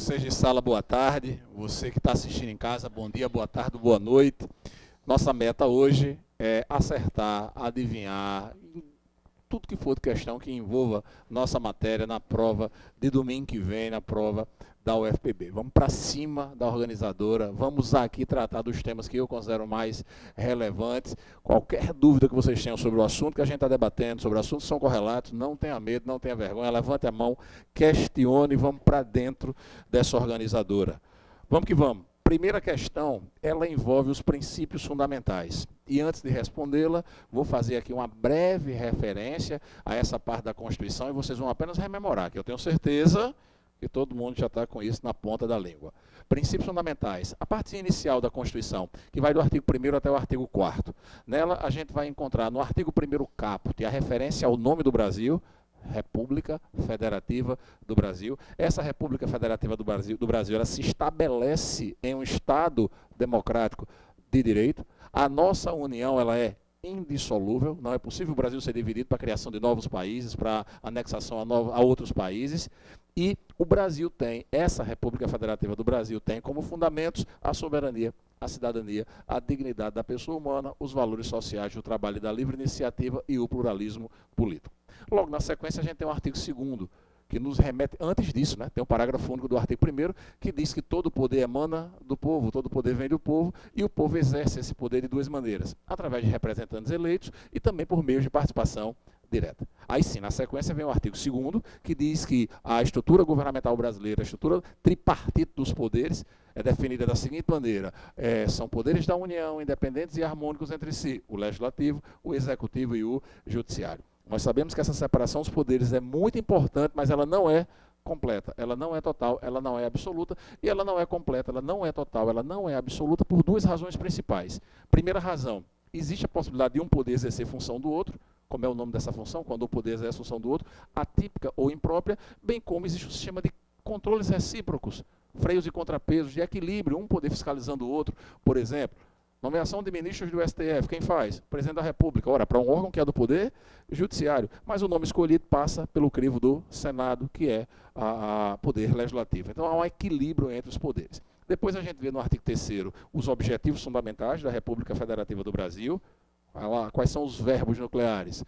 Vocês de sala, boa tarde. Você que está assistindo em casa, bom dia, boa tarde, boa noite. Nossa meta hoje é acertar, adivinhar, tudo que for de questão que envolva nossa matéria na prova de domingo que vem, na prova da UFPB. Vamos para cima da organizadora, vamos aqui tratar dos temas que eu considero mais relevantes. Qualquer dúvida que vocês tenham sobre o assunto que a gente está debatendo, sobre assuntos que são correlatos, não tenha medo, não tenha vergonha, levante a mão, questione e vamos para dentro dessa organizadora. Vamos que vamos. Primeira questão, ela envolve os princípios fundamentais. E antes de respondê-la, vou fazer aqui uma breve referência a essa parte da Constituição e vocês vão apenas rememorar, que eu tenho certeza que todo mundo já está com isso na ponta da língua. Princípios fundamentais. A parte inicial da Constituição, que vai do artigo 1º até o artigo 4º. Nela, a gente vai encontrar no artigo 1º caput a referência ao nome do Brasil, República Federativa do Brasil. Essa República Federativa do Brasil, ela se estabelece em um Estado democrático de direito. A nossa União, ela é indissolúvel, não é possível o Brasil ser dividido para a criação de novos países, para anexação a outros países. E o Brasil tem, essa República Federativa do Brasil tem como fundamentos a soberania, a cidadania, a dignidade da pessoa humana, os valores sociais do trabalho e da livre iniciativa e o pluralismo político. Logo na sequência a gente tem o artigo 2º, que nos remete, antes disso, né, tem o parágrafo único do artigo 1º, que diz que todo poder emana do povo, todo poder vem do povo, e o povo exerce esse poder de duas maneiras, através de representantes eleitos e também por meio de participação direta. Aí sim, na sequência vem o artigo 2º, que diz que a estrutura governamental brasileira, a estrutura tripartite dos poderes, é definida da seguinte maneira: são poderes da União, independentes e harmônicos entre si, o legislativo, o executivo e o judiciário. Nós sabemos que essa separação dos poderes é muito importante, mas ela não é completa, ela não é total, ela não é absoluta, e ela não é completa, ela não é total, ela não é absoluta por duas razões principais. Primeira razão, existe a possibilidade de um poder exercer função do outro, como é o nome dessa função, quando o poder exerce função do outro, atípica ou imprópria, bem como existe o sistema de controles recíprocos, freios e contrapesos, de equilíbrio, um poder fiscalizando o outro. Por exemplo, nomeação de ministros do STF, quem faz? O presidente da República. Ora, para um órgão que é do Poder Judiciário, mas o nome escolhido passa pelo crivo do Senado, que é a Poder Legislativo. Então, há um equilíbrio entre os poderes. Depois a gente vê no artigo 3º os objetivos fundamentais da República Federativa do Brasil. Quais são os verbos nucleares?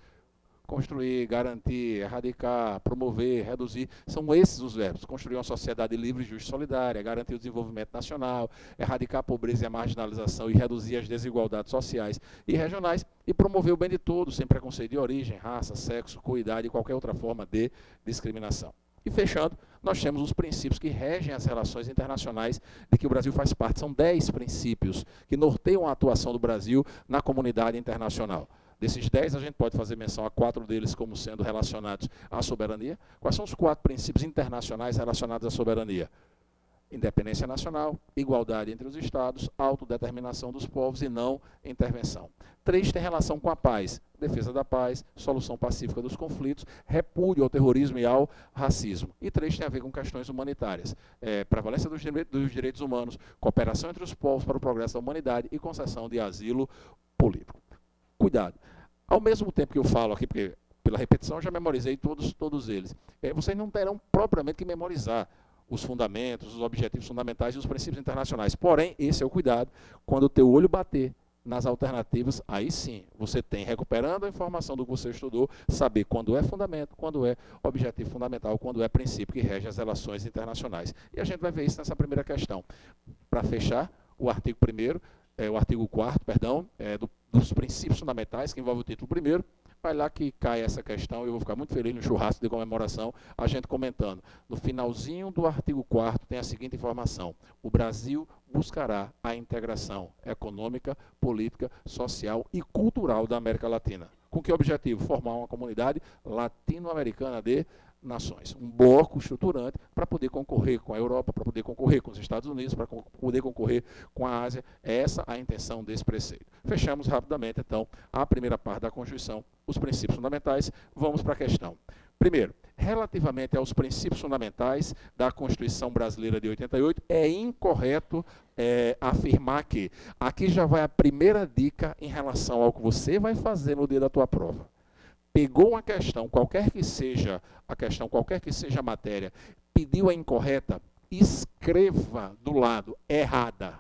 Construir, garantir, erradicar, promover, reduzir, são esses os verbos. Construir uma sociedade livre, justa e solidária, garantir o desenvolvimento nacional, erradicar a pobreza e a marginalização e reduzir as desigualdades sociais e regionais e promover o bem de todos, sem preconceito de origem, raça, sexo, cor, idade e qualquer outra forma de discriminação. E fechando, nós temos os princípios que regem as relações internacionais de que o Brasil faz parte. São 10 princípios que norteiam a atuação do Brasil na comunidade internacional. Desses 10, a gente pode fazer menção a 4 deles como sendo relacionados à soberania. Quais são os 4 princípios internacionais relacionados à soberania? Independência nacional, igualdade entre os Estados, autodeterminação dos povos e não intervenção. 3 tem relação com a paz, defesa da paz, solução pacífica dos conflitos, repúdio ao terrorismo e ao racismo. E 3 tem a ver com questões humanitárias, prevalência dos direitos humanos, cooperação entre os povos para o progresso da humanidade e concessão de asilo político. Cuidado. Ao mesmo tempo que eu falo aqui, porque pela repetição eu já memorizei todos eles, vocês não terão propriamente que memorizar os fundamentos, os objetivos fundamentais e os princípios internacionais. Porém, esse é o cuidado, quando o teu olho bater nas alternativas, aí sim, você tem, recuperando a informação do que você estudou, saber quando é fundamento, quando é objetivo fundamental, quando é princípio que rege as relações internacionais. E a gente vai ver isso nessa primeira questão. Para fechar, o artigo 1º, o artigo 4º, perdão, dos princípios fundamentais, que envolve o título 1º, vai lá que cai essa questão, e eu vou ficar muito feliz no churrasco de comemoração, a gente comentando. No finalzinho do artigo 4º tem a seguinte informação: o Brasil buscará a integração econômica, política, social e cultural da América Latina. Com que objetivo? Formar uma comunidade latino-americana de nações. Um bloco estruturante para poder concorrer com a Europa, para poder concorrer com os Estados Unidos, para poder concorrer com a Ásia. É essa a intenção desse preceito. Fechamos rapidamente, então, a primeira parte da Constituição, os princípios fundamentais. Vamos para a questão. Primeiro, relativamente aos princípios fundamentais da Constituição Brasileira de 88, é incorreto afirmar que, aqui já vai a primeira dica em relação ao que você vai fazer no dia da tua prova. Pegou uma questão, qualquer que seja a questão, qualquer que seja a matéria, pediu a incorreta, escreva do lado, errada.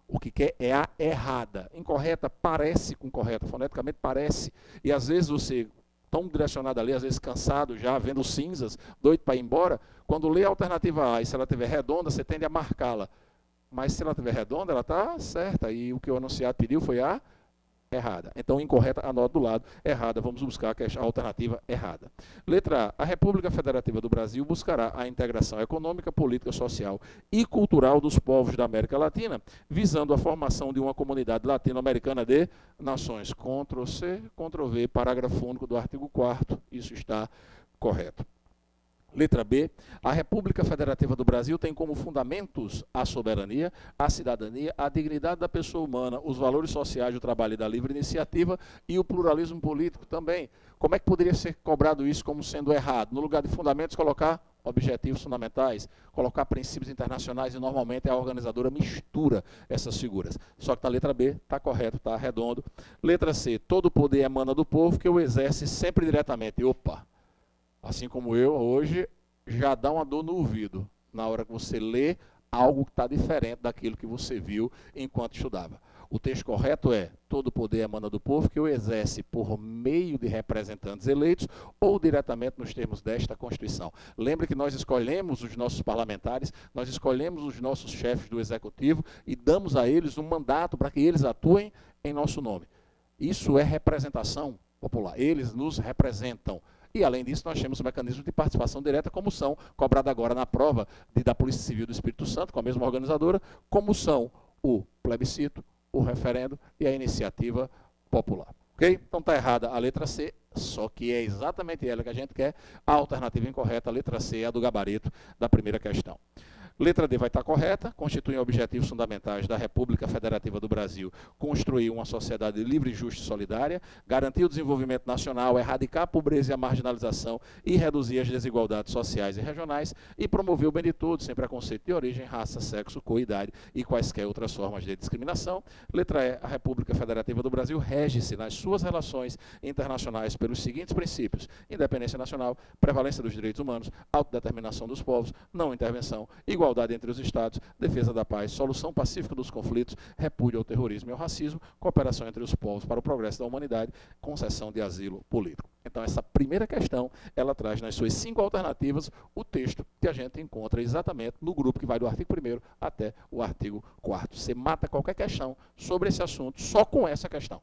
O que quer é a errada. Incorreta parece com correta, foneticamente parece. E às vezes você, tão direcionado ali, às vezes cansado já, vendo cinzas, doido para ir embora, quando lê a alternativa A e se ela estiver redonda, você tende a marcá-la. Mas se ela estiver redonda, ela está certa. E o que o enunciado pediu foi a errada. Então, incorreta, anota do lado, errada, vamos buscar a alternativa errada. Letra A. A República Federativa do Brasil buscará a integração econômica, política, social e cultural dos povos da América Latina, visando a formação de uma comunidade latino-americana de nações. Ctrl+C, Ctrl+V, parágrafo único do artigo 4º, isso está correto. Letra B, a República Federativa do Brasil tem como fundamentos a soberania, a cidadania, a dignidade da pessoa humana, os valores sociais do trabalho e da livre iniciativa e o pluralismo político também. Como é que poderia ser cobrado isso como sendo errado? No lugar de fundamentos, colocar objetivos fundamentais, colocar princípios internacionais e normalmente a organizadora mistura essas figuras. Só que na letra B está correto, está redondo. Letra C, todo o poder emana do povo que o exerce sempre diretamente. Opa! Assim como eu, hoje, já dá uma dor no ouvido, na hora que você lê algo que está diferente daquilo que você viu enquanto estudava. O texto correto é, todo o poder emana do povo que o exerce por meio de representantes eleitos ou diretamente nos termos desta Constituição. Lembre que nós escolhemos os nossos parlamentares, nós escolhemos os nossos chefes do Executivo e damos a eles um mandato para que eles atuem em nosso nome. Isso é representação popular, eles nos representam. E, além disso, nós temos mecanismos de participação direta, como são, cobrado agora na prova da Polícia Civil do Espírito Santo, com a mesma organizadora, como são o plebiscito, o referendo e a iniciativa popular. Ok? Então está errada a letra C, só que é exatamente ela que a gente quer. A alternativa incorreta, a letra C, é a do gabarito da primeira questão. Letra D vai estar correta, constituem objetivos fundamentais da República Federativa do Brasil construir uma sociedade livre, justa e solidária, garantir o desenvolvimento nacional, erradicar a pobreza e a marginalização e reduzir as desigualdades sociais e regionais e promover o bem de todos, sem preconceito de origem, raça, sexo, cor, idade e quaisquer outras formas de discriminação. Letra E, a República Federativa do Brasil rege-se nas suas relações internacionais pelos seguintes princípios: independência nacional, prevalência dos direitos humanos, autodeterminação dos povos, não intervenção, igualdade entre os Estados, defesa da paz, solução pacífica dos conflitos, repúdio ao terrorismo e ao racismo, cooperação entre os povos para o progresso da humanidade, concessão de asilo político. Então, essa primeira questão, ela traz nas suas 5 alternativas o texto que a gente encontra exatamente no grupo que vai do artigo 1º até o artigo 4º. Você mata qualquer questão sobre esse assunto só com essa questão.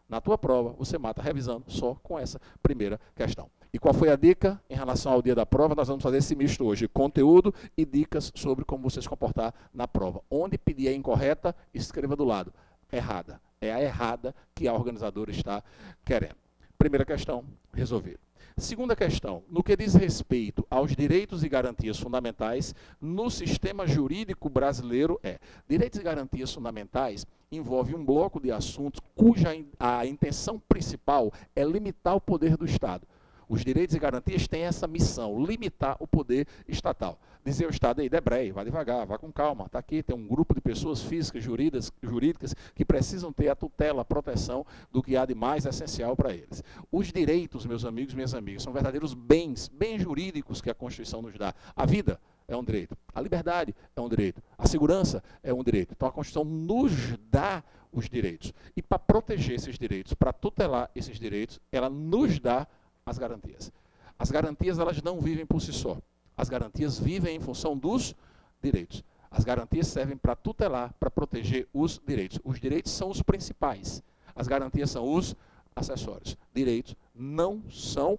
Na tua prova, você mata revisando só com essa primeira questão. E qual foi a dica em relação ao dia da prova? Nós vamos fazer esse misto hoje, conteúdo e dicas sobre como você se comportar na prova. Onde pedir a incorreta, escreva do lado, errada. É a errada que a organizadora está querendo. Primeira questão, resolvida. Segunda questão, no que diz respeito aos direitos e garantias fundamentais, no sistema jurídico brasileiro direitos e garantias fundamentais envolve um bloco de assuntos cuja a intenção principal é limitar o poder do Estado. Os direitos e garantias têm essa missão, limitar o poder estatal. Dizer ao Estado aí, debreie, vá devagar, vá com calma, está aqui, tem um grupo de pessoas físicas, jurídicas, que precisam ter a tutela, a proteção do que há de mais essencial para eles. Os direitos, meus amigos e minhas amigas, são verdadeiros bens jurídicos que a Constituição nos dá. A vida é um direito, a liberdade é um direito, a segurança é um direito. Então a Constituição nos dá os direitos. E para proteger esses direitos, para tutelar esses direitos, ela nos dá as garantias. As garantias, elas não vivem por si só. As garantias vivem em função dos direitos. As garantias servem para tutelar, para proteger os direitos. Os direitos são os principais. As garantias são os acessórios. Direitos não são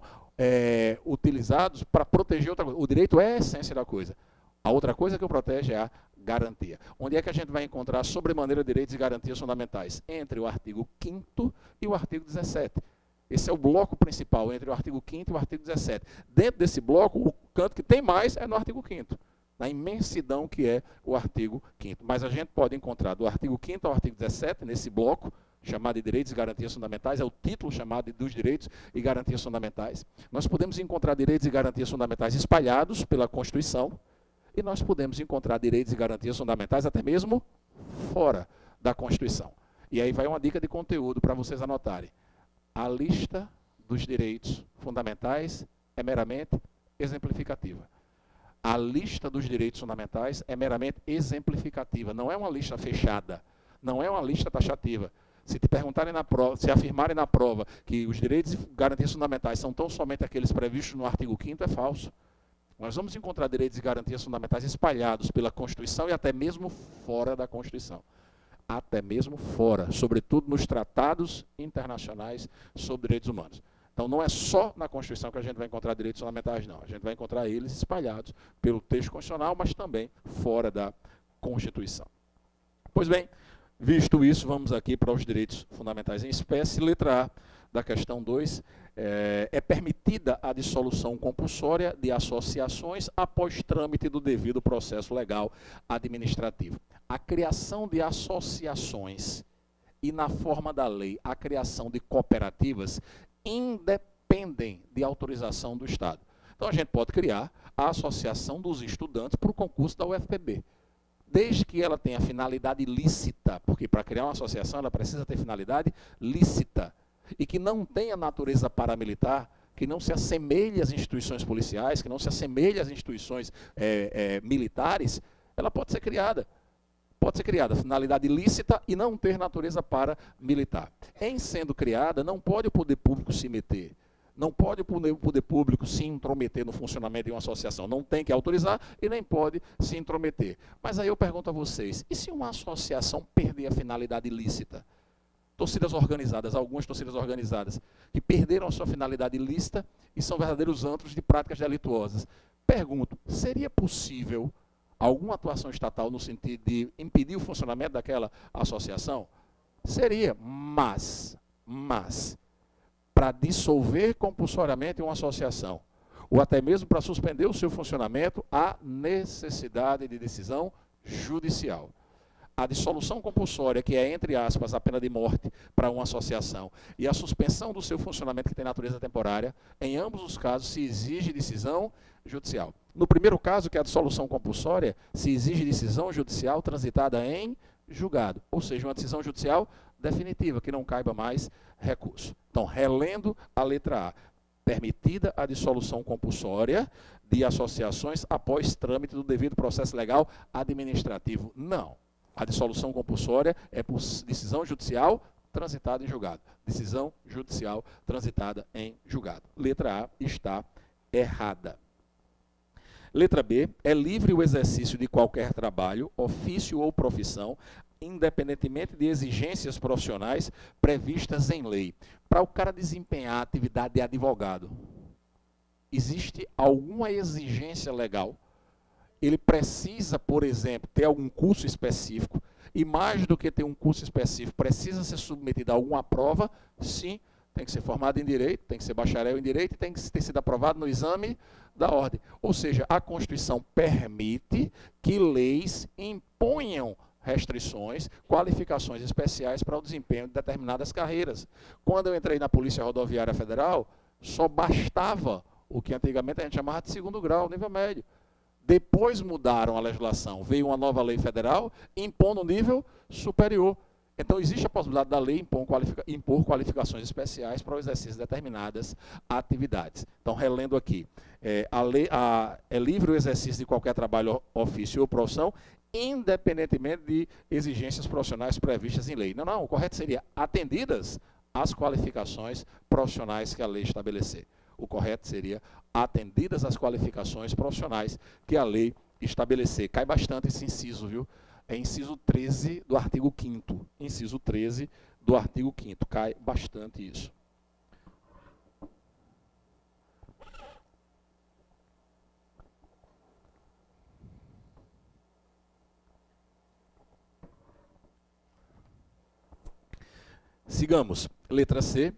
utilizados para proteger outra coisa. O direito é a essência da coisa. A outra coisa que o protege é a garantia. Onde é que a gente vai encontrar sobremaneira direitos e garantias fundamentais? Entre o artigo 5º e o artigo 17. Esse é o bloco principal, entre o artigo 5º e o artigo 17. Dentro desse bloco, o canto que tem mais é no artigo 5º, na imensidão que é o artigo 5º. Mas a gente pode encontrar do artigo 5º ao artigo 17, nesse bloco, chamado de Direitos e Garantias Fundamentais, é o título chamado dos Direitos e Garantias Fundamentais. Nós podemos encontrar direitos e garantias fundamentais espalhados pela Constituição, e nós podemos encontrar direitos e garantias fundamentais até mesmo fora da Constituição. E aí vai uma dica de conteúdo para vocês anotarem. A lista dos direitos fundamentais é meramente exemplificativa. A lista dos direitos fundamentais é meramente exemplificativa, não é uma lista fechada, não é uma lista taxativa. Se te perguntarem na prova, se afirmarem na prova que os direitos e garantias fundamentais são tão somente aqueles previstos no artigo 5º, é falso. Nós vamos encontrar direitos e garantias fundamentais espalhados pela Constituição e até mesmo fora da Constituição. Até mesmo fora, sobretudo nos tratados internacionais sobre direitos humanos. Então, não é só na Constituição que a gente vai encontrar direitos fundamentais, não. A gente vai encontrar eles espalhados pelo texto constitucional, mas também fora da Constituição. Pois bem, visto isso, vamos aqui para os direitos fundamentais em espécie. Letra A da questão 2, é permitida a dissolução compulsória de associações após trâmite do devido processo legal administrativo. A criação de associações e, na forma da lei, a criação de cooperativas independem de autorização do Estado. Então, a gente pode criar a Associação dos Estudantes para o concurso da UFPB, desde que ela tenha finalidade lícita, porque para criar uma associação ela precisa ter finalidade lícita, e que não tenha natureza paramilitar, que não se assemelhe às instituições policiais, que não se assemelhe às instituições militares, ela pode ser criada. Pode ser criada, finalidade lícita e não ter natureza paramilitar. Em sendo criada, não pode o poder público se meter. Não pode o poder público se intrometer no funcionamento de uma associação. Não tem que autorizar e nem pode se intrometer. Mas aí eu pergunto a vocês, e se uma associação perder a finalidade lícita? Torcidas organizadas, algumas torcidas organizadas, que perderam a sua finalidade ilícita e são verdadeiros antros de práticas delituosas. Pergunto, seria possível alguma atuação estatal no sentido de impedir o funcionamento daquela associação? Seria, mas para dissolver compulsoriamente uma associação, ou até mesmo para suspender o seu funcionamento, há necessidade de decisão judicial. A dissolução compulsória, que é, entre aspas, a pena de morte para uma associação, e a suspensão do seu funcionamento, que tem natureza temporária, em ambos os casos se exige decisão judicial. No primeiro caso, que é a dissolução compulsória, se exige decisão judicial transitada em julgado, ou seja, uma decisão judicial definitiva, que não caiba mais recurso. Então, relendo a letra A, permitida a dissolução compulsória de associações após trâmite do devido processo legal administrativo. Não. A dissolução compulsória é por decisão judicial transitada em julgado. Decisão judicial transitada em julgado. Letra A está errada. Letra B, é livre o exercício de qualquer trabalho, ofício ou profissão, independentemente de exigências profissionais previstas em lei. Para o cara desempenhar a atividade de advogado, existe alguma exigência legal? Ele precisa, por exemplo, ter algum curso específico, e mais do que ter um curso específico, precisa ser submetido a alguma prova? Sim, tem que ser formado em Direito, tem que ser bacharel em Direito e tem que ter sido aprovado no exame da ordem. Ou seja, a Constituição permite que leis imponham restrições, qualificações especiais para o desempenho de determinadas carreiras. Quando eu entrei na Polícia Rodoviária Federal, só bastava o que antigamente a gente chamava de segundo grau, nível médio. Depois mudaram a legislação, veio uma nova lei federal impondo um nível superior. Então, existe a possibilidade da lei impor qualificações especiais para o exercício de determinadas atividades. Então, relendo aqui, é livre o exercício de qualquer trabalho, ofício ou profissão, independentemente de exigências profissionais previstas em lei. Não, o correto seria atendidas as qualificações profissionais que a lei estabelecer. O correto seria atendidas as qualificações profissionais que a lei estabelecer. Cai bastante esse inciso, viu? É inciso 13 do artigo 5º. Inciso 13 do artigo 5º. Cai bastante isso. Sigamos. Letra C.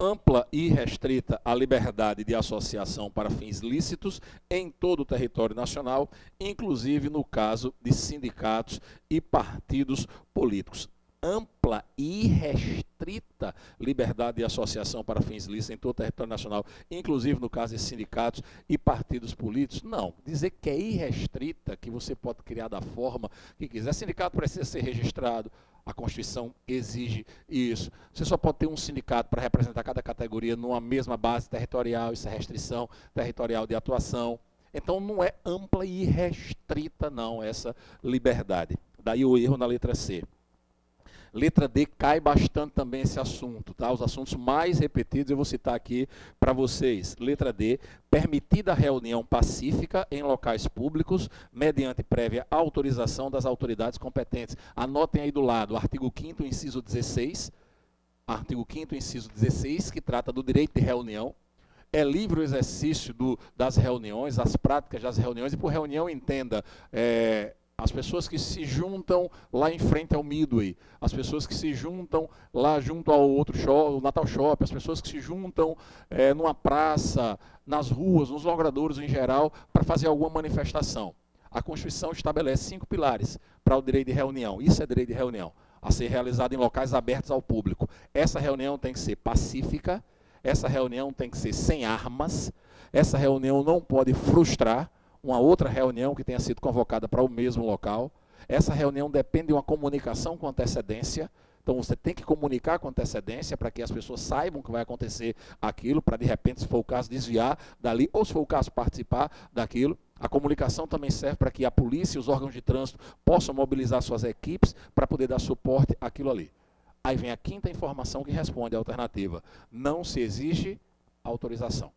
Ampla e restrita a liberdade de associação para fins lícitos em todo o território nacional, inclusive no caso de sindicatos e partidos políticos. Ampla e restrita liberdade de associação para fins lícitos em todo o território nacional, inclusive no caso de sindicatos e partidos políticos? Não. Dizer que é irrestrita, que você pode criar da forma que quiser. Sindicato precisa ser registrado. A Constituição exige isso. Você só pode ter um sindicato para representar cada categoria numa mesma base territorial, isso é restrição territorial de atuação. Então não é ampla e irrestrita não essa liberdade. Daí o erro na letra C. Letra D cai bastante também esse assunto, tá? Os assuntos mais repetidos eu vou citar aqui para vocês. Letra D, permitida a reunião pacífica em locais públicos, mediante prévia autorização das autoridades competentes. Anotem aí do lado, artigo 5º, inciso 16, artigo 5º, inciso 16, que trata do direito de reunião. É livre o exercício das reuniões, as práticas das reuniões, e por reunião entenda as pessoas que se juntam lá em frente ao Midway, as pessoas que se juntam lá junto ao outro show, o Natal Shop, as pessoas que se juntam numa praça, nas ruas, nos logradouros em geral, para fazer alguma manifestação. A Constituição estabelece 5 pilares para o direito de reunião. Isso é direito de reunião, a ser realizado em locais abertos ao público. Essa reunião tem que ser pacífica, essa reunião tem que ser sem armas, essa reunião não pode frustrar uma outra reunião que tenha sido convocada para o mesmo local. Essa reunião depende de uma comunicação com antecedência. Então você tem que comunicar com antecedência para que as pessoas saibam que vai acontecer aquilo, para de repente, se for o caso, desviar dali, ou se for o caso, participar daquilo. A comunicação também serve para que a polícia e os órgãos de trânsito possam mobilizar suas equipes para poder dar suporte àquilo ali. Aí vem a 5ª informação que responde à alternativa. Não se exige autorização.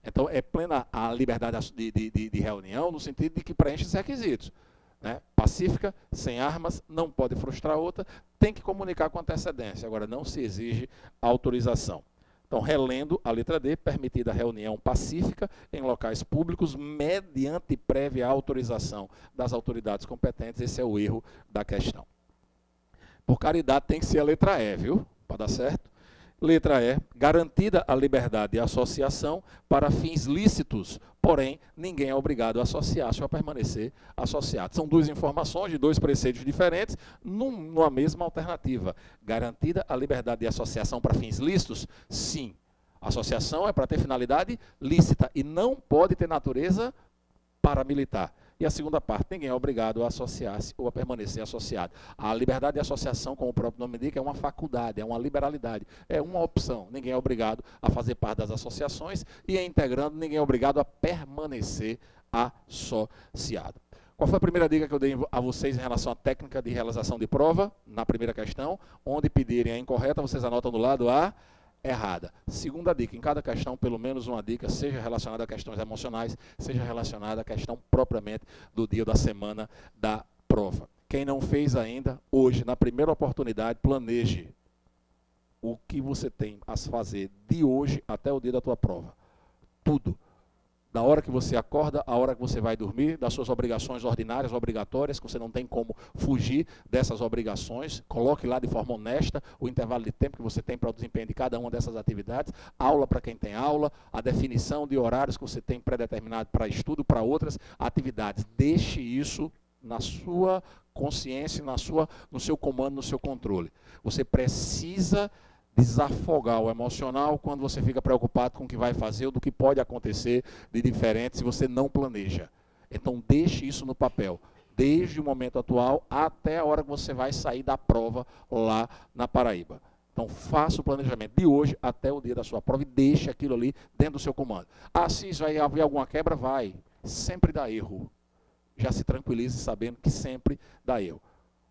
Então, é plena a liberdade de reunião, no sentido de que preenche os requisitos. Né? Pacífica, sem armas, não pode frustrar outra, tem que comunicar com antecedência. Agora, não se exige autorização. Então, relendo a letra D, permitida a reunião pacífica em locais públicos, mediante prévia autorização das autoridades competentes. Esse é o erro da questão. Por caridade, tem que ser a letra E, viu? Para dar certo. Letra E, garantida a liberdade de associação para fins lícitos, porém, ninguém é obrigado a associar-se ou a permanecer associado. São 2 informações de 2 preceitos diferentes, numa mesma alternativa. Garantida a liberdade de associação para fins lícitos? Sim. A associação é para ter finalidade lícita e não pode ter natureza paramilitar. E a segunda parte, ninguém é obrigado a associar-se ou a permanecer associado. A liberdade de associação, como o próprio nome indica, é uma faculdade, é uma liberalidade, é uma opção. Ninguém é obrigado a fazer parte das associações e, integrando, ninguém é obrigado a permanecer associado. Qual foi a primeira dica que eu dei a vocês em relação à técnica de realização de prova? Na primeira questão, onde pedirem a incorreta, vocês anotam do lado a errada. Segunda dica, em cada questão, pelo menos uma dica, seja relacionada a questões emocionais, seja relacionada à questão propriamente do dia da semana da prova. Quem não fez ainda, hoje, na primeira oportunidade, planeje o que você tem a fazer de hoje até o dia da tua prova. Tudo. Da hora que você acorda, a hora que você vai dormir, das suas obrigações ordinárias, obrigatórias, que você não tem como fugir dessas obrigações, coloque lá de forma honesta o intervalo de tempo que você tem para o desempenho de cada uma dessas atividades, aula para quem tem aula, a definição de horários que você tem pré-determinado para estudo, para outras atividades. Deixe isso na sua consciência, no seu comando, no seu controle. Você precisa desafogar o emocional quando você fica preocupado com o que vai fazer ou do que pode acontecer de diferente se você não planeja. Então, deixe isso no papel, desde o momento atual até a hora que você vai sair da prova lá na Paraíba. Então, faça o planejamento de hoje até o dia da sua prova e deixe aquilo ali dentro do seu comando. Ah, se vai haver alguma quebra, vai. Sempre dá erro. Já se tranquilize sabendo que sempre dá erro.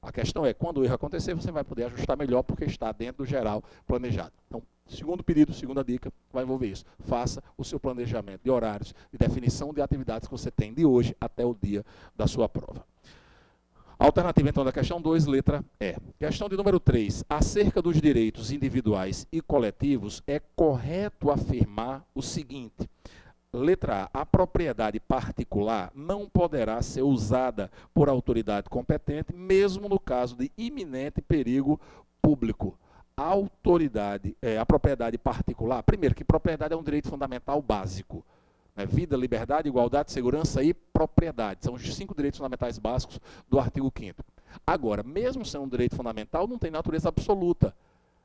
A questão é, quando o erro acontecer, você vai poder ajustar melhor, porque está dentro do geral planejado. Então, segundo pedido, segunda dica, vai envolver isso. Faça o seu planejamento de horários, de definição de atividades que você tem de hoje até o dia da sua prova. Alternativa, então, da questão 2, letra E. Questão de número 3. Acerca dos direitos individuais e coletivos, é correto afirmar o seguinte... Letra A. A propriedade particular não poderá ser usada por autoridade competente, mesmo no caso de iminente perigo público. A propriedade particular, primeiro, que propriedade é um direito fundamental básico. Né? Vida, liberdade, igualdade, segurança e propriedade. São os 5 direitos fundamentais básicos do artigo 5º. Agora, mesmo sendo um direito fundamental, não tem natureza absoluta.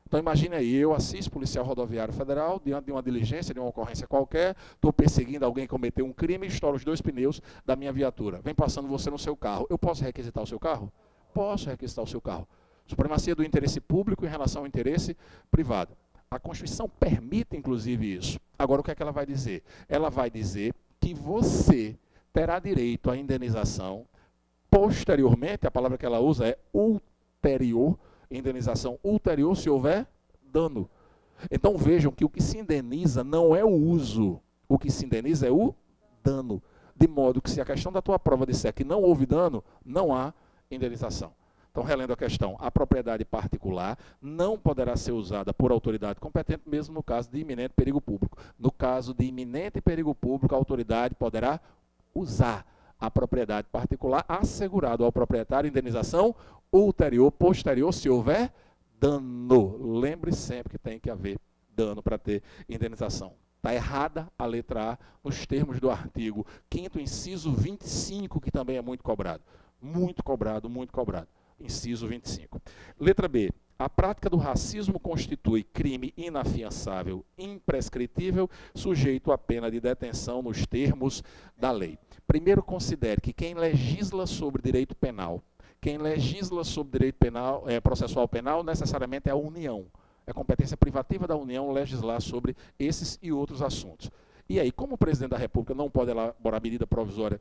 Então, imagine aí, eu assisto policial rodoviário federal, diante de uma diligência, de uma ocorrência qualquer, estou perseguindo alguém que cometeu um crime e estouro os 2 pneus da minha viatura. Vem passando você no seu carro. Eu posso requisitar o seu carro? Posso requisitar o seu carro. Supremacia do interesse público em relação ao interesse privado. A Constituição permite, inclusive, isso. Agora, o que é que ela vai dizer? Ela vai dizer que você terá direito à indenização posteriormente, a palavra que ela usa é ulterior, indenização ulterior se houver dano. Então vejam que o que se indeniza não é o uso, o que se indeniza é o dano. De modo que se a questão da tua prova disser que não houve dano, não há indenização. Então, relendo a questão, a propriedade particular não poderá ser usada por autoridade competente, mesmo no caso de iminente perigo público. No caso de iminente perigo público, a autoridade poderá usar a propriedade particular, assegurado ao proprietário indenização ulterior, posterior, se houver dano. Lembre sempre que tem que haver dano para ter indenização. Está errada a letra A nos termos do artigo 5º, inciso 25, que também é muito cobrado. Muito cobrado, muito cobrado. Inciso 25. Letra B. A prática do racismo constitui crime inafiançável, imprescritível, sujeito à pena de detenção nos termos da lei. Primeiro, considere que quem legisla sobre direito penal, processual penal, necessariamente é a União. É competência privativa da União legislar sobre esses e outros assuntos. E aí, como o presidente da República não pode elaborar medida provisória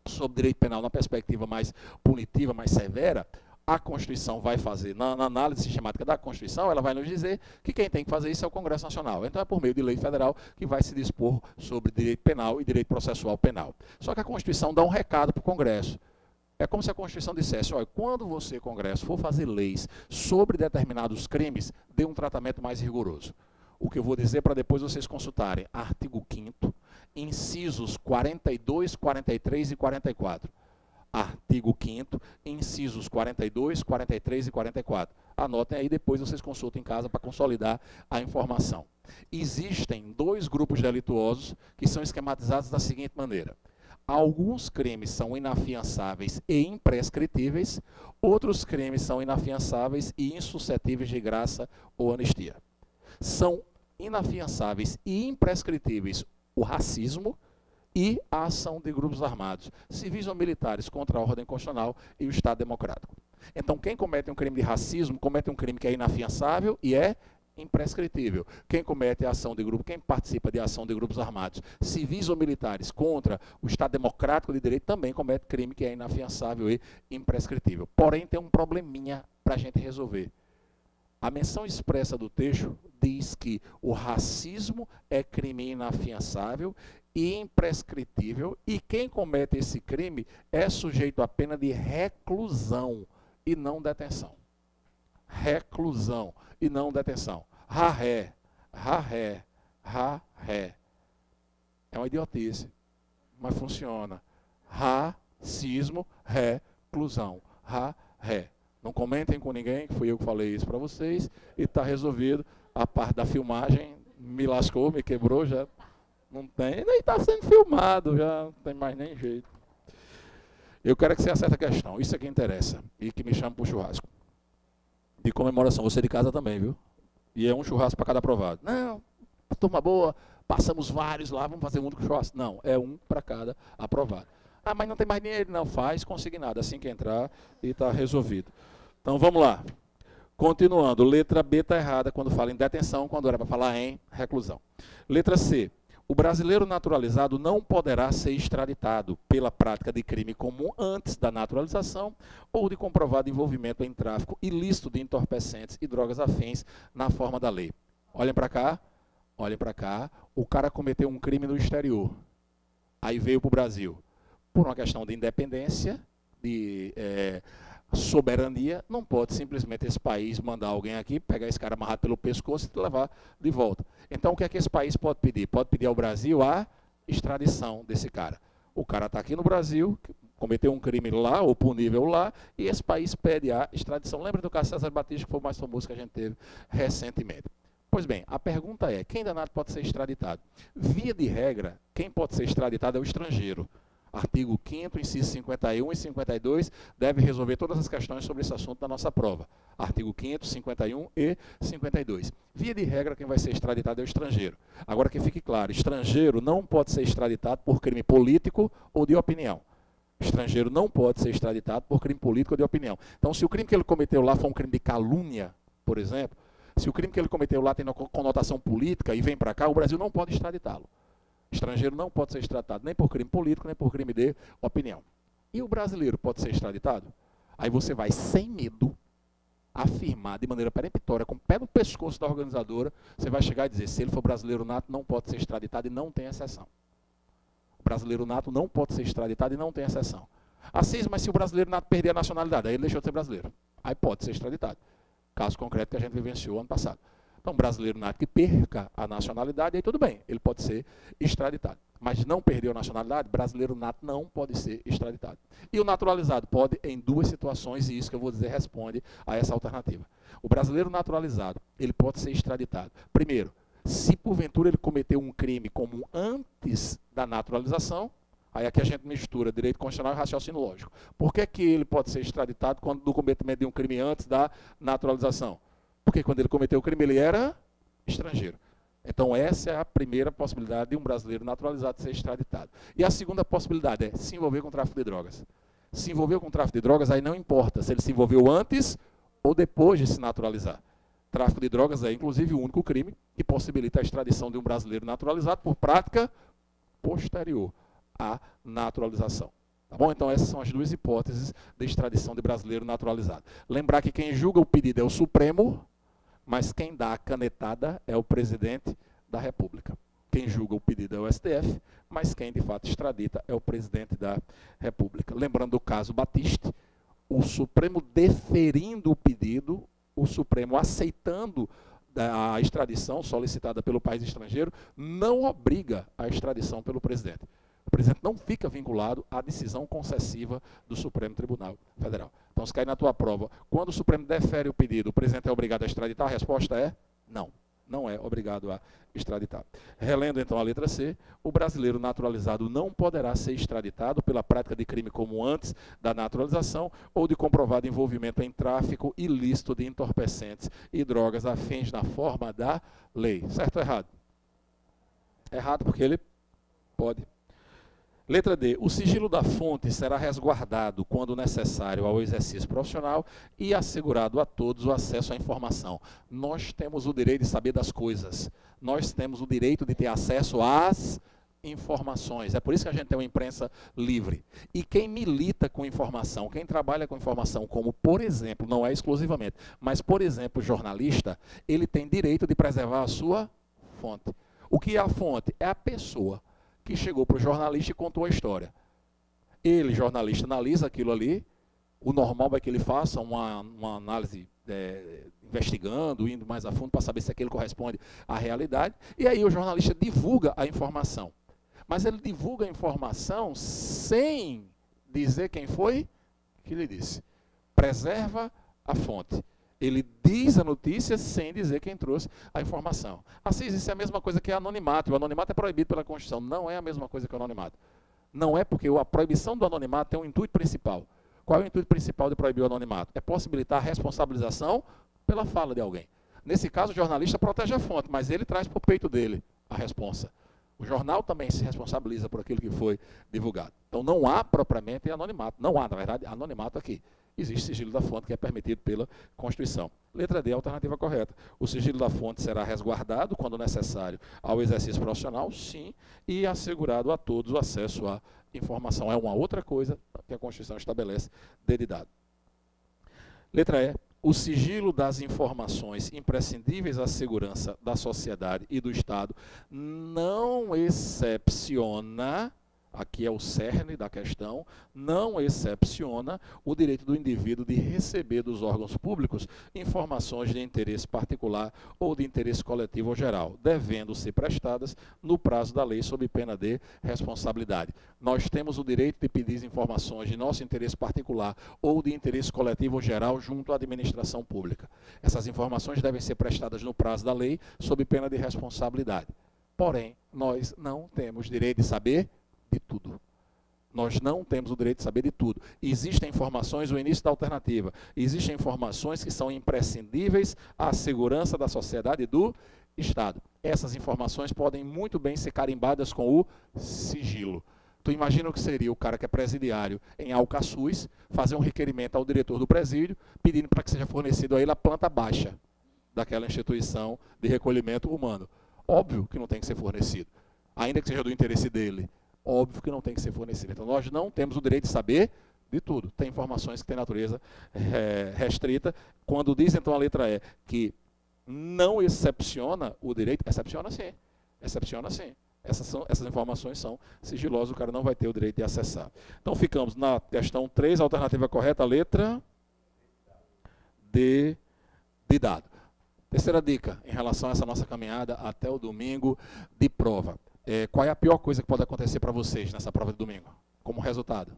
sobre direito penal na perspectiva mais punitiva, mais severa, a Constituição vai fazer, na análise sistemática da Constituição, ela vai nos dizer que quem tem que fazer isso é o Congresso Nacional. Então é por meio de lei federal que vai se dispor sobre direito penal e direito processual penal. Só que a Constituição dá um recado para o Congresso. É como se a Constituição dissesse, olha, quando você, Congresso, for fazer leis sobre determinados crimes, dê um tratamento mais rigoroso. O que eu vou dizer para depois vocês consultarem, artigo 5º, incisos 42, 43 e 44. Artigo 5º, incisos 42, 43 e 44. Anotem aí, depois vocês consultem em casa para consolidar a informação. Existem dois grupos delituosos que são esquematizados da seguinte maneira. Alguns crimes são inafiançáveis e imprescritíveis, outros crimes são inafiançáveis e insuscetíveis de graça ou anistia. São inafiançáveis e imprescritíveis o racismo e a ação de grupos armados, civis ou militares, contra a ordem constitucional e o Estado democrático. Então, quem comete um crime de racismo, comete um crime que é inafiançável e é imprescritível. Quem comete a ação de grupo, quem participa de ação de grupos armados, civis ou militares, contra o Estado democrático de direito, também comete crime que é inafiançável e imprescritível. Porém, tem um probleminha para a gente resolver. A menção expressa do texto diz que o racismo é crime inafiançável e imprescritível, e quem comete esse crime é sujeito à pena de reclusão e não detenção. Reclusão e não detenção. Raré, raré, raré. É uma idiotice, mas funciona. Racismo, reclusão. Raré. Não comentem com ninguém, que fui eu que falei isso para vocês, e está resolvido. A parte da filmagem me lascou, me quebrou, já não tem, nem está sendo filmado, já não tem mais nem jeito. Eu quero que você acerte a questão, isso é que interessa, e que me chame para o churrasco. De comemoração, você de casa também, viu? E é um churrasco para cada aprovado. Não, turma boa, passamos vários lá, vamos fazer um único churrasco. Não, é um para cada aprovado. Ah, mas não tem mais dinheiro, não, faz consignado, assim que entrar e está resolvido. Então vamos lá. Continuando, letra B está errada quando fala em detenção, quando era para falar em reclusão. Letra C. O brasileiro naturalizado não poderá ser extraditado pela prática de crime comum antes da naturalização ou de comprovado envolvimento em tráfico ilícito de entorpecentes e drogas afins na forma da lei. Olhem para cá, olhem para cá. O cara cometeu um crime no exterior. Aí veio para o Brasil. Por uma questão de independência, de soberania, não pode simplesmente esse país mandar alguém aqui, pegar esse cara amarrado pelo pescoço e levar de volta. Então, o que é que esse país pode pedir? Pode pedir ao Brasil a extradição desse cara. O cara está aqui no Brasil, cometeu um crime lá, ou punível lá, e esse país pede a extradição. Lembra do caso César Batista, que foi o mais famoso que a gente teve recentemente. Pois bem, a pergunta é, quem danado pode ser extraditado? Via de regra, quem pode ser extraditado é o estrangeiro. Artigo 5º, inciso 51 e 52, deve resolver todas as questões sobre esse assunto da nossa prova. Artigo 5º, 51 e 52. Via de regra, quem vai ser extraditado é o estrangeiro. Agora, que fique claro, estrangeiro não pode ser extraditado por crime político ou de opinião. Estrangeiro não pode ser extraditado por crime político ou de opinião. Então, se o crime que ele cometeu lá for um crime de calúnia, por exemplo, se o crime que ele cometeu lá tem uma conotação política e vem para cá, o Brasil não pode extraditá-lo. Estrangeiro não pode ser extraditado nem por crime político, nem por crime de opinião. E o brasileiro pode ser extraditado? Aí você vai, sem medo, afirmar de maneira peremptória, com o pé no pescoço da organizadora, você vai chegar e dizer, se ele for brasileiro nato, não pode ser extraditado e não tem exceção. O brasileiro nato não pode ser extraditado e não tem exceção. Assim, mas se o brasileiro nato perder a nacionalidade, aí ele deixou de ser brasileiro. Aí pode ser extraditado. Caso concreto que a gente vivenciou ano passado. Então, brasileiro nato que perca a nacionalidade, aí tudo bem, ele pode ser extraditado. Mas não perdeu a nacionalidade, brasileiro nato não pode ser extraditado. E o naturalizado pode em duas situações, e isso que eu vou dizer responde a essa alternativa. O brasileiro naturalizado, ele pode ser extraditado. Primeiro, se porventura ele cometeu um crime comum antes da naturalização, aí aqui a gente mistura direito constitucional e raciocínio lógico. Por que que ele pode ser extraditado quando do cometimento de um crime antes da naturalização? Porque quando ele cometeu o crime, ele era estrangeiro. Então, essa é a primeira possibilidade de um brasileiro naturalizado ser extraditado. E a segunda possibilidade é se envolver com tráfico de drogas. Se envolveu com tráfico de drogas, aí não importa se ele se envolveu antes ou depois de se naturalizar. Tráfico de drogas é, inclusive, o único crime que possibilita a extradição de um brasileiro naturalizado por prática posterior à naturalização. Tá bom? Então, essas são as duas hipóteses de extradição de brasileiro naturalizado. Lembrar que quem julga o pedido é o Supremo, mas quem dá a canetada é o presidente da República. Quem julga o pedido é o STF, mas quem de fato extradita é o presidente da República. Lembrando o caso Batiste, o Supremo deferindo o pedido, o Supremo aceitando a extradição solicitada pelo país estrangeiro, não obriga a extradição pelo presidente. O presidente não fica vinculado à decisão concessiva do Supremo Tribunal Federal. Então, se cair na tua prova, quando o Supremo defere o pedido, o presidente é obrigado a extraditar? A resposta é não. Não é obrigado a extraditar. Relendo, então, a letra C, o brasileiro naturalizado não poderá ser extraditado pela prática de crime comum antes da naturalização ou de comprovado envolvimento em tráfico ilícito de entorpecentes e drogas a fins na forma da lei. Certo ou errado? Errado porque ele pode. Letra D. O sigilo da fonte será resguardado quando necessário ao exercício profissional e assegurado a todos o acesso à informação. Nós temos o direito de saber das coisas. Nós temos o direito de ter acesso às informações. É por isso que a gente tem uma imprensa livre. E quem milita com informação, quem trabalha com informação, como, por exemplo, não é exclusivamente, mas, por exemplo, jornalista, ele tem direito de preservar a sua fonte. O que é a fonte? É a pessoa que chegou para o jornalista e contou a história. Ele, jornalista, analisa aquilo ali, o normal é que ele faça uma análise investigando, indo mais a fundo para saber se aquilo corresponde à realidade, e aí o jornalista divulga a informação. Mas ele divulga a informação sem dizer quem foi que lhe disse. Preserva a fonte. Ele diz a notícia sem dizer quem trouxe a informação. Assim, isso é a mesma coisa que anonimato. O anonimato é proibido pela Constituição. Não é a mesma coisa que o anonimato. Não é porque a proibição do anonimato tem um intuito principal. Qual é o intuito principal de proibir o anonimato? É possibilitar a responsabilização pela fala de alguém. Nesse caso, o jornalista protege a fonte, mas ele traz para o peito dele a responsa. O jornal também se responsabiliza por aquilo que foi divulgado. Então, não há propriamente anonimato. Não há, na verdade, anonimato aqui. Existe sigilo da fonte que é permitido pela Constituição. Letra D, alternativa correta. O sigilo da fonte será resguardado, quando necessário, ao exercício profissional, sim, e assegurado a todos o acesso à informação. É uma outra coisa que a Constituição estabelece de dado. Letra E. O sigilo das informações imprescindíveis à segurança da sociedade e do Estado não excepciona, aqui é o cerne da questão, não excepciona o direito do indivíduo de receber dos órgãos públicos informações de interesse particular ou de interesse coletivo ou geral, devendo ser prestadas no prazo da lei sob pena de responsabilidade. Nós temos o direito de pedir informações de nosso interesse particular ou de interesse coletivo ou geral junto à administração pública. Essas informações devem ser prestadas no prazo da lei sob pena de responsabilidade. Porém, nós não temos direito de saber de tudo. Nós não temos o direito de saber de tudo. Existem informações, o início da alternativa, existem informações que são imprescindíveis à segurança da sociedade e do Estado. Essas informações podem muito bem ser carimbadas com o sigilo. Tu imagina o que seria o cara que é presidiário em Alcaçuz, fazer um requerimento ao diretor do presídio, pedindo para que seja fornecido a ele a planta baixa daquela instituição de recolhimento humano. Óbvio que não tem que ser fornecido. ainda que seja do interesse dele, óbvio que não tem que ser fornecido. Então, nós não temos o direito de saber de tudo. Tem informações que têm natureza restrita. Quando diz, então, a letra E, que não excepciona o direito, excepciona sim. Excepciona sim. Essas informações são sigilosas, o cara não vai ter o direito de acessar. Então, ficamos na questão 3, alternativa correta, letra D de dado. Terceira dica, em relação a essa nossa caminhada até o domingo de prova. Qual é a pior coisa que pode acontecer para vocês nessa prova de domingo? Como resultado?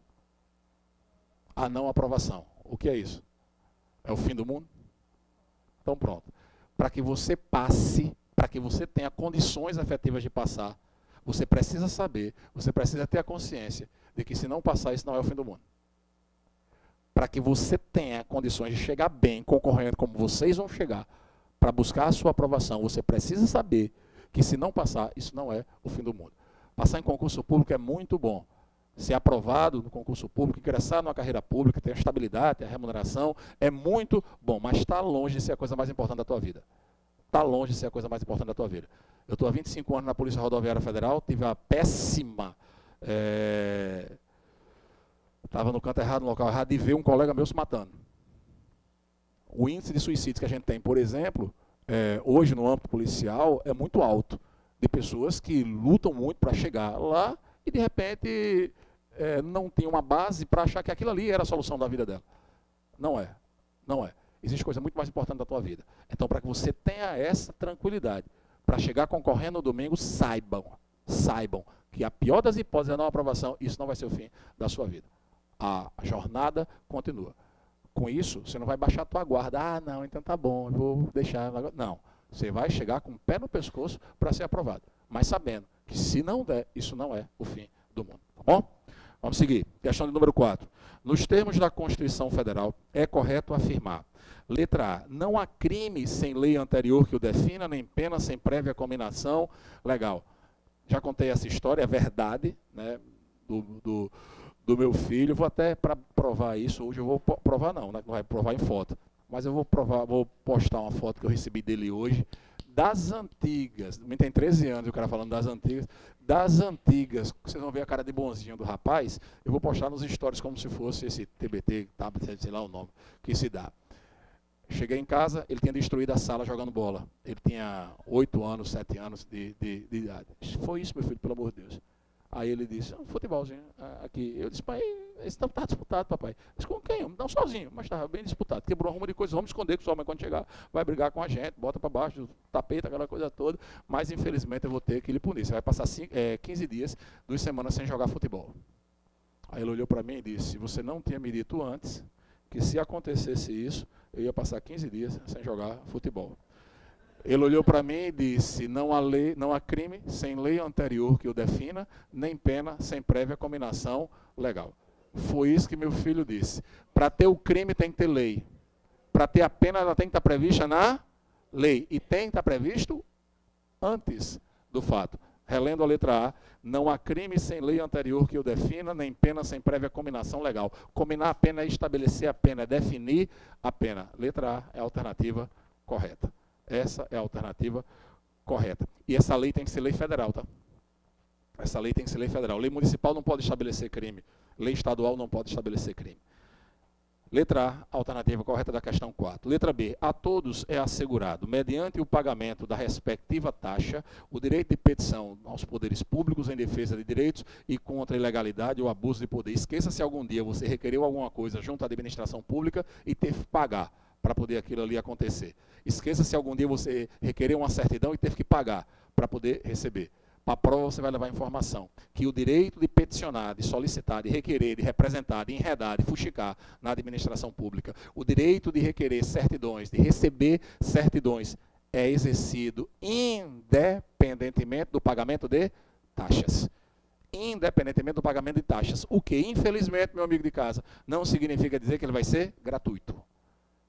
A não aprovação. O que é isso? É o fim do mundo? Então pronto. Para que você passe, para que você tenha condições efetivas de passar, você precisa saber, você precisa ter a consciência de que se não passar, isso não é o fim do mundo. Para que você tenha condições de chegar bem, concorrendo como vocês vão chegar, para buscar a sua aprovação, você precisa saber que se não passar, isso não é o fim do mundo. Passar em concurso público é muito bom. Ser aprovado no concurso público, ingressar numa carreira pública, ter a estabilidade, ter a remuneração, é muito bom, mas está longe de ser a coisa mais importante da tua vida. Está longe de ser a coisa mais importante da tua vida. Eu estou há 25 anos na Polícia Rodoviária Federal, tive a péssima... Estava no canto errado, no local errado, de ver um colega meu se matando. O índice de suicídios que a gente tem, por exemplo, hoje no âmbito policial, é muito alto. De pessoas que lutam muito para chegar lá e, de repente, não tem uma base para achar que aquilo ali era a solução da vida dela. Não é. Não é. Existe coisa muito mais importante da tua vida. Então, para que você tenha essa tranquilidade, para chegar concorrendo no domingo, saibam que a pior das hipóteses é a não aprovação, isso não vai ser o fim da sua vida. A jornada continua. Com isso, você não vai baixar a tua guarda. Ah, não, então tá bom, eu vou deixar. Não, você vai chegar com o pé no pescoço para ser aprovado. Mas sabendo que se não der, isso não é o fim do mundo. Tá bom? Vamos seguir. Questão de número 4. Nos termos da Constituição Federal, é correto afirmar. Letra A. Não há crime sem lei anterior que o defina, nem pena sem prévia combinação. Legal. Já contei essa história, é verdade, né, do meu filho. Vou até, para provar isso, hoje eu vou provar não, né, não vai provar em foto. Mas eu vou postar uma foto que eu recebi dele hoje, das antigas. Tem 13 anos, o cara falando das antigas, vocês vão ver a cara de bonzinho do rapaz, eu vou postar nos stories como se fosse esse TBT, sei lá o nome, que se dá. Cheguei em casa, ele tinha destruído a sala jogando bola. Ele tinha 8 anos, 7 anos de idade. Foi isso, meu filho, pelo amor de Deus. Aí ele disse, um futebolzinho aqui. Eu disse, pai, esse estava disputado, papai. Disse, com quem? Não sozinho, mas estava bem disputado. Quebrou uma de coisas, vamos esconder que sua mãe quando chegar vai brigar com a gente, bota para baixo do tapete, aquela coisa toda. Mas infelizmente eu vou ter que lhe punir. Você vai passar 15 dias, 2 semanas sem jogar futebol. Aí ele olhou para mim e disse, você não tinha me dito antes que se acontecesse isso, eu ia passar 15 dias sem jogar futebol. Ele olhou para mim e disse, não há crime sem lei anterior que o defina, nem pena sem prévia combinação legal. Foi isso que meu filho disse. Para ter o crime tem que ter lei. Para ter a pena ela tem que estar prevista na lei. E tem que estar previsto antes do fato. Relendo a letra A, não há crime sem lei anterior que o defina, nem pena sem prévia combinação legal. Combinar a pena é estabelecer a pena, é definir a pena. Letra A é a alternativa correta. Essa é a alternativa correta. E essa lei tem que ser lei federal, tá? Essa lei tem que ser lei federal. Lei municipal não pode estabelecer crime. Lei estadual não pode estabelecer crime. Letra A, alternativa correta da questão 4. Letra B, a todos é assegurado, mediante o pagamento da respectiva taxa, o direito de petição aos poderes públicos em defesa de direitos e contra a ilegalidade ou abuso de poder. Esqueça se algum dia você requereu alguma coisa junto à administração pública e teve que pagar para poder aquilo ali acontecer. Esqueça se algum dia você requereu uma certidão e teve que pagar para poder receber. Para a prova você vai levar informação que o direito de peticionar, de solicitar, de requerer, de representar, de enredar, de fuxicar na administração pública, o direito de requerer certidões, de receber certidões, é exercido independentemente do pagamento de taxas. Independentemente do pagamento de taxas. O que, infelizmente, meu amigo de casa, não significa dizer que ele vai ser gratuito.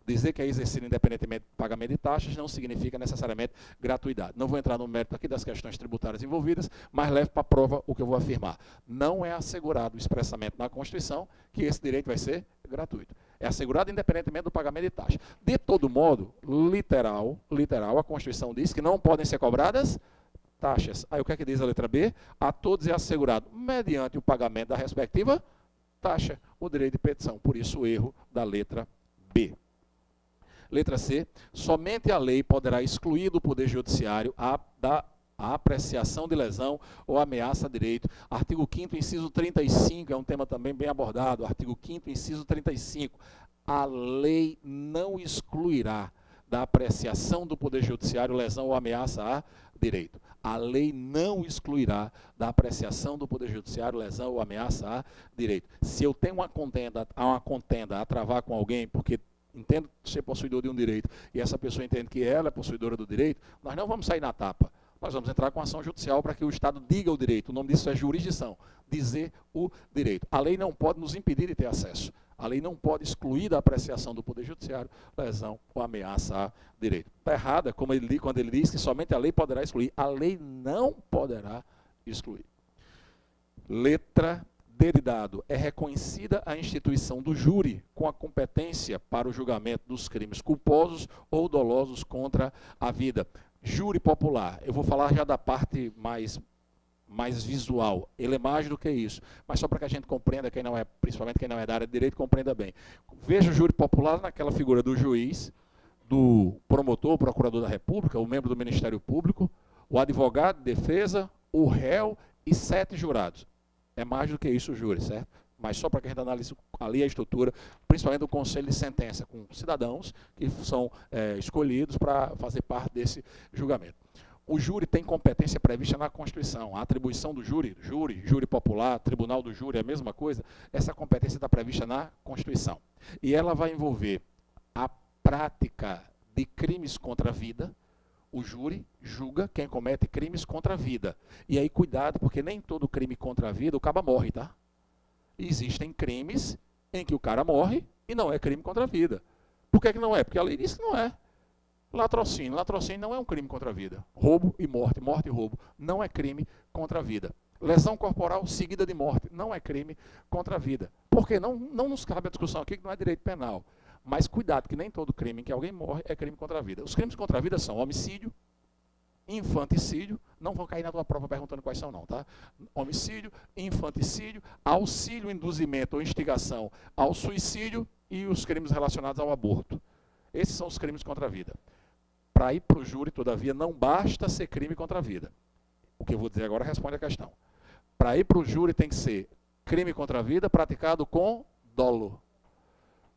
Dizer que é exercido independentemente do pagamento de taxas não significa necessariamente gratuidade. Não vou entrar no mérito aqui das questões tributárias envolvidas, mas levo para a prova o que eu vou afirmar. Não é assegurado expressamente na Constituição que esse direito vai ser gratuito. É assegurado independentemente do pagamento de taxa. De todo modo, literal, a Constituição diz que não podem ser cobradas taxas. Aí o que é que diz a letra B? A todos é assegurado, mediante o pagamento da respectiva taxa, o direito de petição. Por isso o erro da letra B. Letra C, somente a lei poderá excluir do Poder Judiciário a apreciação de lesão ou ameaça a direito. Artigo 5º, inciso 35, é um tema também bem abordado. Artigo 5º, inciso 35. A lei não excluirá da apreciação do Poder Judiciário lesão ou ameaça a direito. A lei não excluirá da apreciação do Poder Judiciário lesão ou ameaça a direito. Se eu tenho uma contenda a travar com alguém porque entendo ser possuidor de um direito e essa pessoa entende que ela é possuidora do direito, nós não vamos sair na tapa. Nós vamos entrar com ação judicial para que o Estado diga o direito. O nome disso é jurisdição, dizer o direito. A lei não pode nos impedir de ter acesso. A lei não pode excluir da apreciação do Poder Judiciário lesão ou ameaça a direito. Está errada quando ele diz que somente a lei poderá excluir. A lei não poderá excluir. Letra D de dado. É reconhecida a instituição do júri com a competência para o julgamento dos crimes culposos ou dolosos contra a vida. Júri popular. Eu vou falar já da parte mais visual. Ele é mais do que isso. Mas só para que a gente compreenda, principalmente quem não é da área de direito, compreenda bem. Veja o júri popular naquela figura do juiz, do promotor, procurador da República, o membro do Ministério Público, o advogado de defesa, o réu e 7 jurados. É mais do que isso o júri, certo? Mas só para que a gente analise ali a estrutura, principalmente do conselho de sentença, com cidadãos que são escolhidos para fazer parte desse julgamento. O júri tem competência prevista na Constituição. A atribuição do júri popular, tribunal do júri, é a mesma coisa. Essa competência está prevista na Constituição. E ela vai envolver a prática de crimes contra a vida. O júri julga quem comete crimes contra a vida. E aí, cuidado, porque nem todo crime contra a vida o caba morre, tá? Existem crimes em que o cara morre e não é crime contra a vida. Por que não é? Porque a lei diz que não é. Latrocínio não é um crime contra a vida. Roubo e morte, morte e roubo, não é crime contra a vida. Lesão corporal seguida de morte, não é crime contra a vida. Porque não nos cabe a discussão aqui que não é direito penal. Mas cuidado, que nem todo crime em que alguém morre é crime contra a vida. Os crimes contra a vida são homicídio, infanticídio, não vou cair na tua prova perguntando quais são não, tá? Homicídio, infanticídio, auxílio, induzimento ou instigação ao suicídio e os crimes relacionados ao aborto. Esses são os crimes contra a vida. Para ir para o júri, todavia, não basta ser crime contra a vida. O que eu vou dizer agora responde a questão. Para ir para o júri tem que ser crime contra a vida praticado com dolo.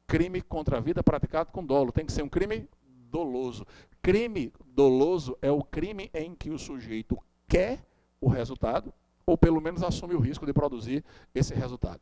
Crime contra a vida praticado com dolo. Tem que ser um crime doloso. Crime doloso é o crime em que o sujeito quer o resultado, ou pelo menos assume o risco de produzir esse resultado.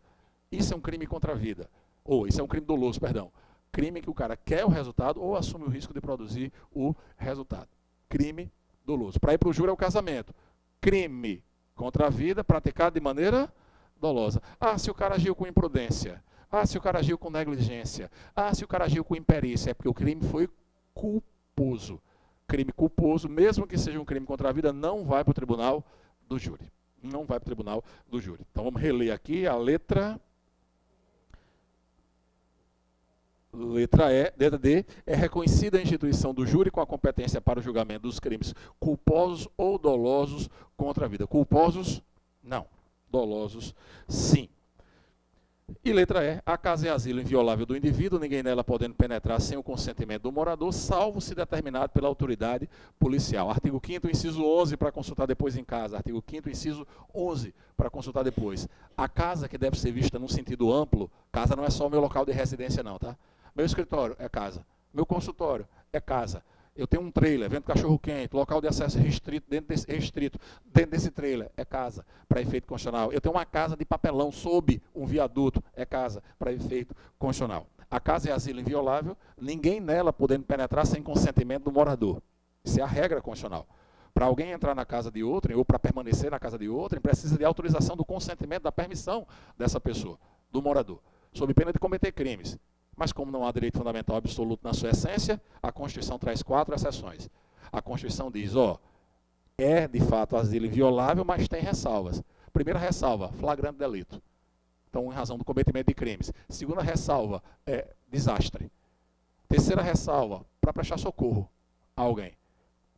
Isso é um crime contra a vida. Ou isso é um crime doloso, perdão. Crime em que o cara quer o resultado ou assume o risco de produzir o resultado. Crime doloso. Para ir para o júri é o casamento. Crime contra a vida praticado de maneira dolosa. Ah, se o cara agiu com imprudência. Ah, se o cara agiu com negligência. Ah, se o cara agiu com imperícia. É porque o crime foi culposo. Crime culposo, mesmo que seja um crime contra a vida, não vai para o tribunal do júri. Não vai para o tribunal do júri. Então vamos reler aqui a letra E, letra D, é reconhecida a instituição do júri com a competência para o julgamento dos crimes culposos ou dolosos contra a vida. Culposos, não. Dolosos, sim. E letra E, a casa é asilo inviolável do indivíduo, ninguém nela podendo penetrar sem o consentimento do morador, salvo se determinado pela autoridade policial. Artigo 5º, inciso 11, para consultar depois em casa. Artigo 5º, inciso 11, para consultar depois. A casa, que deve ser vista num sentido amplo, casa não é só o meu local de residência não, tá? Meu escritório é casa. Meu consultório é casa. Eu tenho um trailer, vendo cachorro-quente, local de acesso restrito dentro desse trailer, é casa, para efeito constitucional. Eu tenho uma casa de papelão sob um viaduto, é casa, para efeito constitucional. A casa é asilo inviolável, ninguém nela podendo penetrar sem consentimento do morador. Isso é a regra constitucional. Para alguém entrar na casa de outrem, ou para permanecer na casa de outrem, precisa de autorização do consentimento, da permissão dessa pessoa, do morador, sob pena de cometer crimes. Mas como não há direito fundamental absoluto na sua essência, a Constituição traz 4 exceções. A Constituição diz, é de fato asilo inviolável, mas tem ressalvas. Primeira ressalva, flagrante delito. Então, em razão do cometimento de crimes. Segunda ressalva, desastre. Terceira ressalva, para prestar socorro a alguém.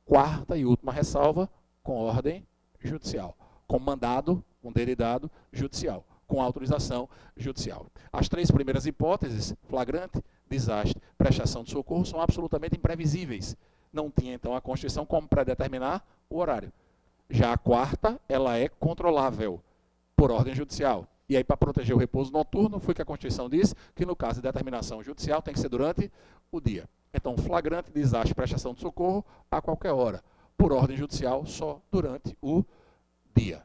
Quarta e última ressalva, Com ordem judicial. Com mandado, com deridado judicial. Com autorização judicial. As três primeiras hipóteses, flagrante, desastre, prestação de socorro, são absolutamente imprevisíveis. Não tinha, então, a Constituição como predeterminar o horário. Já a quarta, ela é controlável por ordem judicial. E aí, para proteger o repouso noturno, foi que a Constituição diz que, no caso de determinação judicial, tem que ser durante o dia. Então, flagrante, desastre, prestação de socorro, a qualquer hora. Por ordem judicial, só durante o dia.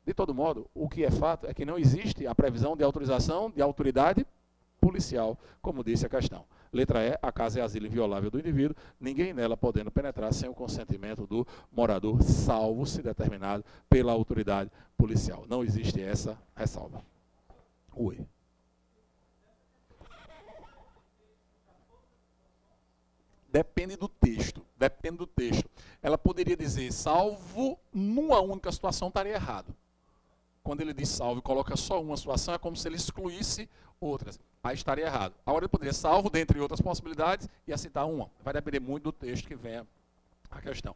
De todo modo, o que é fato é que não existe a previsão de autorização de autoridade policial, como disse a questão. Letra E, a casa é asilo inviolável do indivíduo, ninguém nela podendo penetrar sem o consentimento do morador, salvo se determinado pela autoridade policial. Não existe essa ressalva. Oi. Depende do texto, depende do texto. Ela poderia dizer, salvo numa única situação, estaria errado. Quando ele diz salvo e coloca só uma situação, é como se ele excluísse outras. Aí estaria errado. Agora ele poderia salvo, dentre outras possibilidades, e citar uma. Vai depender muito do texto que venha a questão.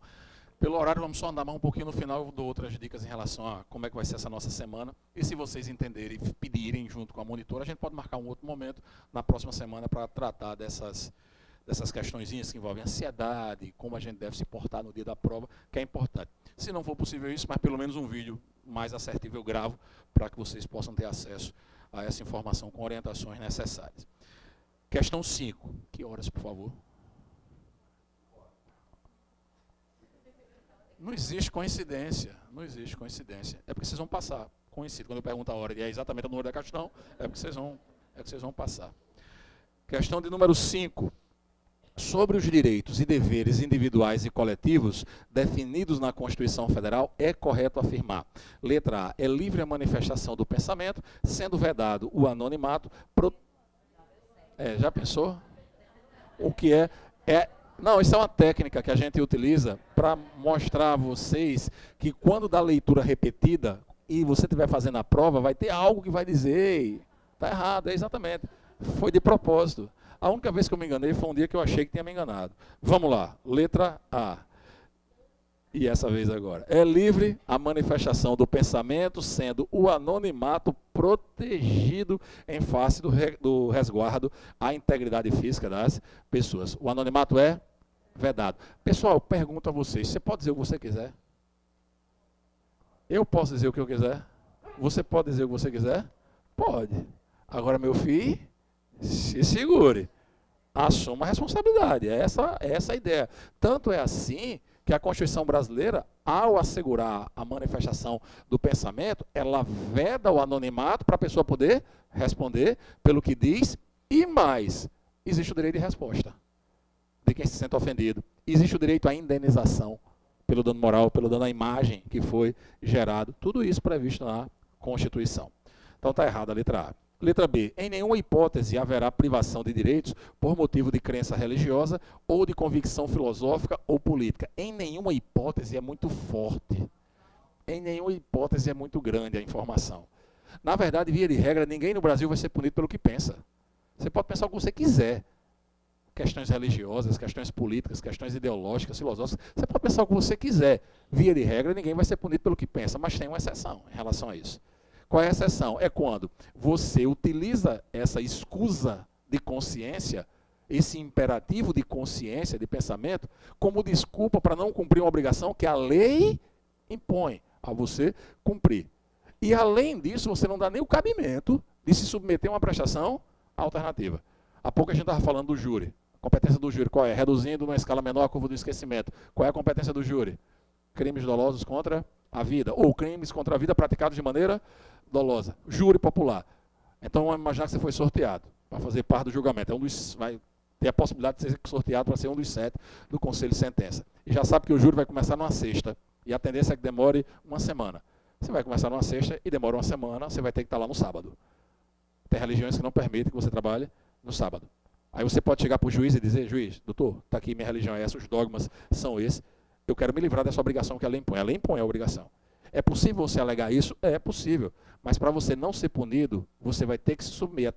Pelo horário, vamos só andar mais um pouquinho no final, eu dou outras dicas em relação a como é que vai ser essa nossa semana. E se vocês entenderem e pedirem junto com a monitora, a gente pode marcar um outro momento na próxima semana para tratar dessas questõezinhas que envolvem ansiedade, como a gente deve se portar no dia da prova, que é importante. Se não for possível isso, mas pelo menos um vídeo mais assertivo eu gravo, para que vocês possam ter acesso a essa informação com orientações necessárias. Questão 5. Que horas, por favor? Não existe coincidência, não existe coincidência. É porque vocês vão passar. Coincide. Quando eu pergunto a hora e é exatamente o número da questão, é porque vocês vão passar. Questão de número 5. Sobre os direitos e deveres individuais e coletivos definidos na Constituição Federal, é correto afirmar. Letra A, é livre a manifestação do pensamento, sendo vedado o anonimato. Já pensou? O que é? Não, isso é uma técnica que a gente utiliza para mostrar a vocês que quando dá leitura repetida e você estiver fazendo a prova, vai ter algo que vai dizer, está errado, exatamente. Foi de propósito. A única vez que eu me enganei foi um dia que eu achei que tinha me enganado. Vamos lá, letra A. E essa vez agora. É livre a manifestação do pensamento, sendo o anonimato protegido em face do resguardo à integridade física das pessoas. O anonimato é vedado. Pessoal, pergunto a vocês, você pode dizer o que você quiser? Eu posso dizer o que eu quiser? Você pode dizer o que você quiser? Pode. Agora, meu filho, se segure, assuma a responsabilidade, é essa a ideia. Tanto é assim que a Constituição brasileira, ao assegurar a manifestação do pensamento, ela veda o anonimato para a pessoa poder responder pelo que diz, e mais, existe o direito de resposta de quem se sente ofendido, existe o direito à indenização pelo dano moral, pelo dano à imagem que foi gerado, tudo isso previsto na Constituição. Então está errada a letra A. Letra B. Em nenhuma hipótese haverá privação de direitos por motivo de crença religiosa ou de convicção filosófica ou política. Em nenhuma hipótese é muito forte. Em nenhuma hipótese é muito grande a informação. Na verdade, via de regra, ninguém no Brasil vai ser punido pelo que pensa. Você pode pensar o que você quiser. Questões religiosas, questões políticas, questões ideológicas, filosóficas. Você pode pensar o que você quiser. Via de regra, ninguém vai ser punido pelo que pensa, mas tem uma exceção em relação a isso. Qual é a exceção? É quando você utiliza essa escusa de consciência, esse imperativo de consciência, de pensamento, como desculpa para não cumprir uma obrigação que a lei impõe a você cumprir. E além disso, você não dá nem o cabimento de se submeter a uma prestação alternativa. Há pouco a gente estava falando do júri. A competência do júri, qual é? Reduzindo numa escala menor a curva do esquecimento. Qual é a competência do júri? Crimes dolosos contra a vida, ou crimes contra a vida praticados de maneira dolosa. Júri popular. Então, vamos imaginar que você foi sorteado para fazer parte do julgamento. Vai ter a possibilidade de ser sorteado para ser um dos 7 do Conselho de Sentença. E já sabe que o júri vai começar numa sexta. E a tendência é que demore uma semana. Você vai começar numa sexta e demora uma semana, você vai ter que estar lá no sábado. Tem religiões que não permitem que você trabalhe no sábado. Aí você pode chegar para o juiz e dizer, juiz, doutor, está aqui minha religião é essa, os dogmas são esses. Eu quero me livrar dessa obrigação que a lei impõe. A lei impõe a obrigação. É possível você alegar isso? É possível. Mas para você não ser punido, você vai ter que se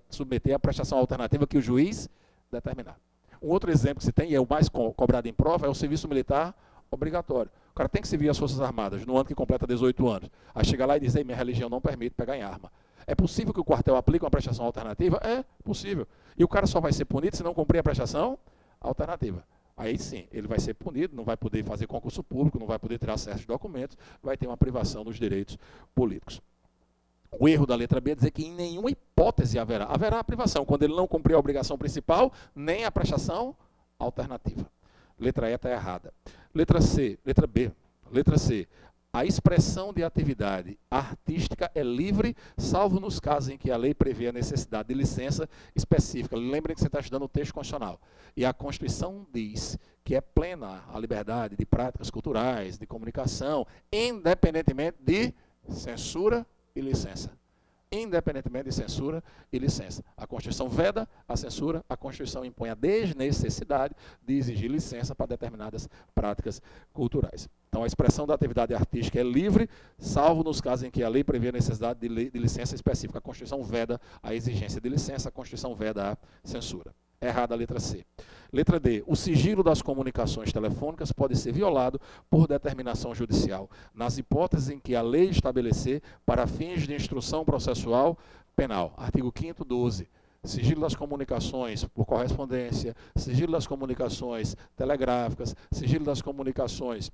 submeter à prestação alternativa que o juiz determinar. Um outro exemplo que se tem, e é o mais cobrado em prova, é o serviço militar obrigatório. cara tem que servir as Forças Armadas no ano que completa 18 anos. Aí chega lá e diz, minha religião não permite pegar em arma. É possível que o quartel aplique uma prestação alternativa? É possível. E o cara só vai ser punido se não cumprir a prestação alternativa. Aí sim, ele vai ser punido, não vai poder fazer concurso público, não vai poder ter acesso aos documentos, vai ter uma privação dos direitos políticos. O erro da letra B é dizer que em nenhuma hipótese haverá a privação, quando ele não cumprir a obrigação principal, nem a prestação alternativa. Letra E está errada. Letra C. A expressão de atividade artística é livre, salvo nos casos em que a lei prevê a necessidade de licença específica. Lembrem que você está estudando o texto constitucional. E a Constituição diz que é plena a liberdade de práticas culturais, de comunicação, independentemente de censura e licença. Independentemente de censura e licença. A Constituição veda a censura, a Constituição impõe a desnecessidade de exigir licença para determinadas práticas culturais. Então, a expressão da atividade artística é livre, salvo nos casos em que a lei prevê a necessidade de licença específica. A Constituição veda a exigência de licença, a Constituição veda a censura. Errada a letra C. Letra D. O sigilo das comunicações telefônicas pode ser violado por determinação judicial, nas hipóteses em que a lei estabelecer para fins de instrução processual penal. Artigo 5º, 12. Sigilo das comunicações por correspondência, sigilo das comunicações telegráficas, sigilo das comunicações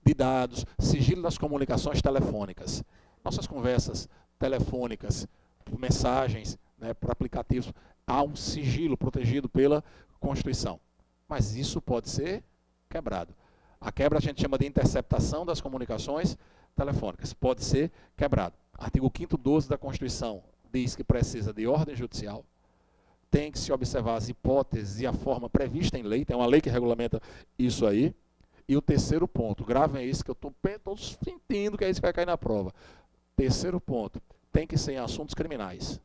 de dados, sigilo das comunicações telefônicas. Nossas conversas telefônicas, por mensagens, por aplicativos, há um sigilo protegido pela Constituição. Mas isso pode ser quebrado. A quebra a gente chama de interceptação das comunicações telefônicas. Pode ser quebrado. Artigo 5º, 12 da Constituição diz que precisa de ordem judicial. Tem que se observar as hipóteses e a forma prevista em lei. Tem uma lei que regulamenta isso aí. E o terceiro ponto, gravem isso que eu estou sentindo que é isso que vai cair na prova. Terceiro ponto, tem que ser em assuntos criminais.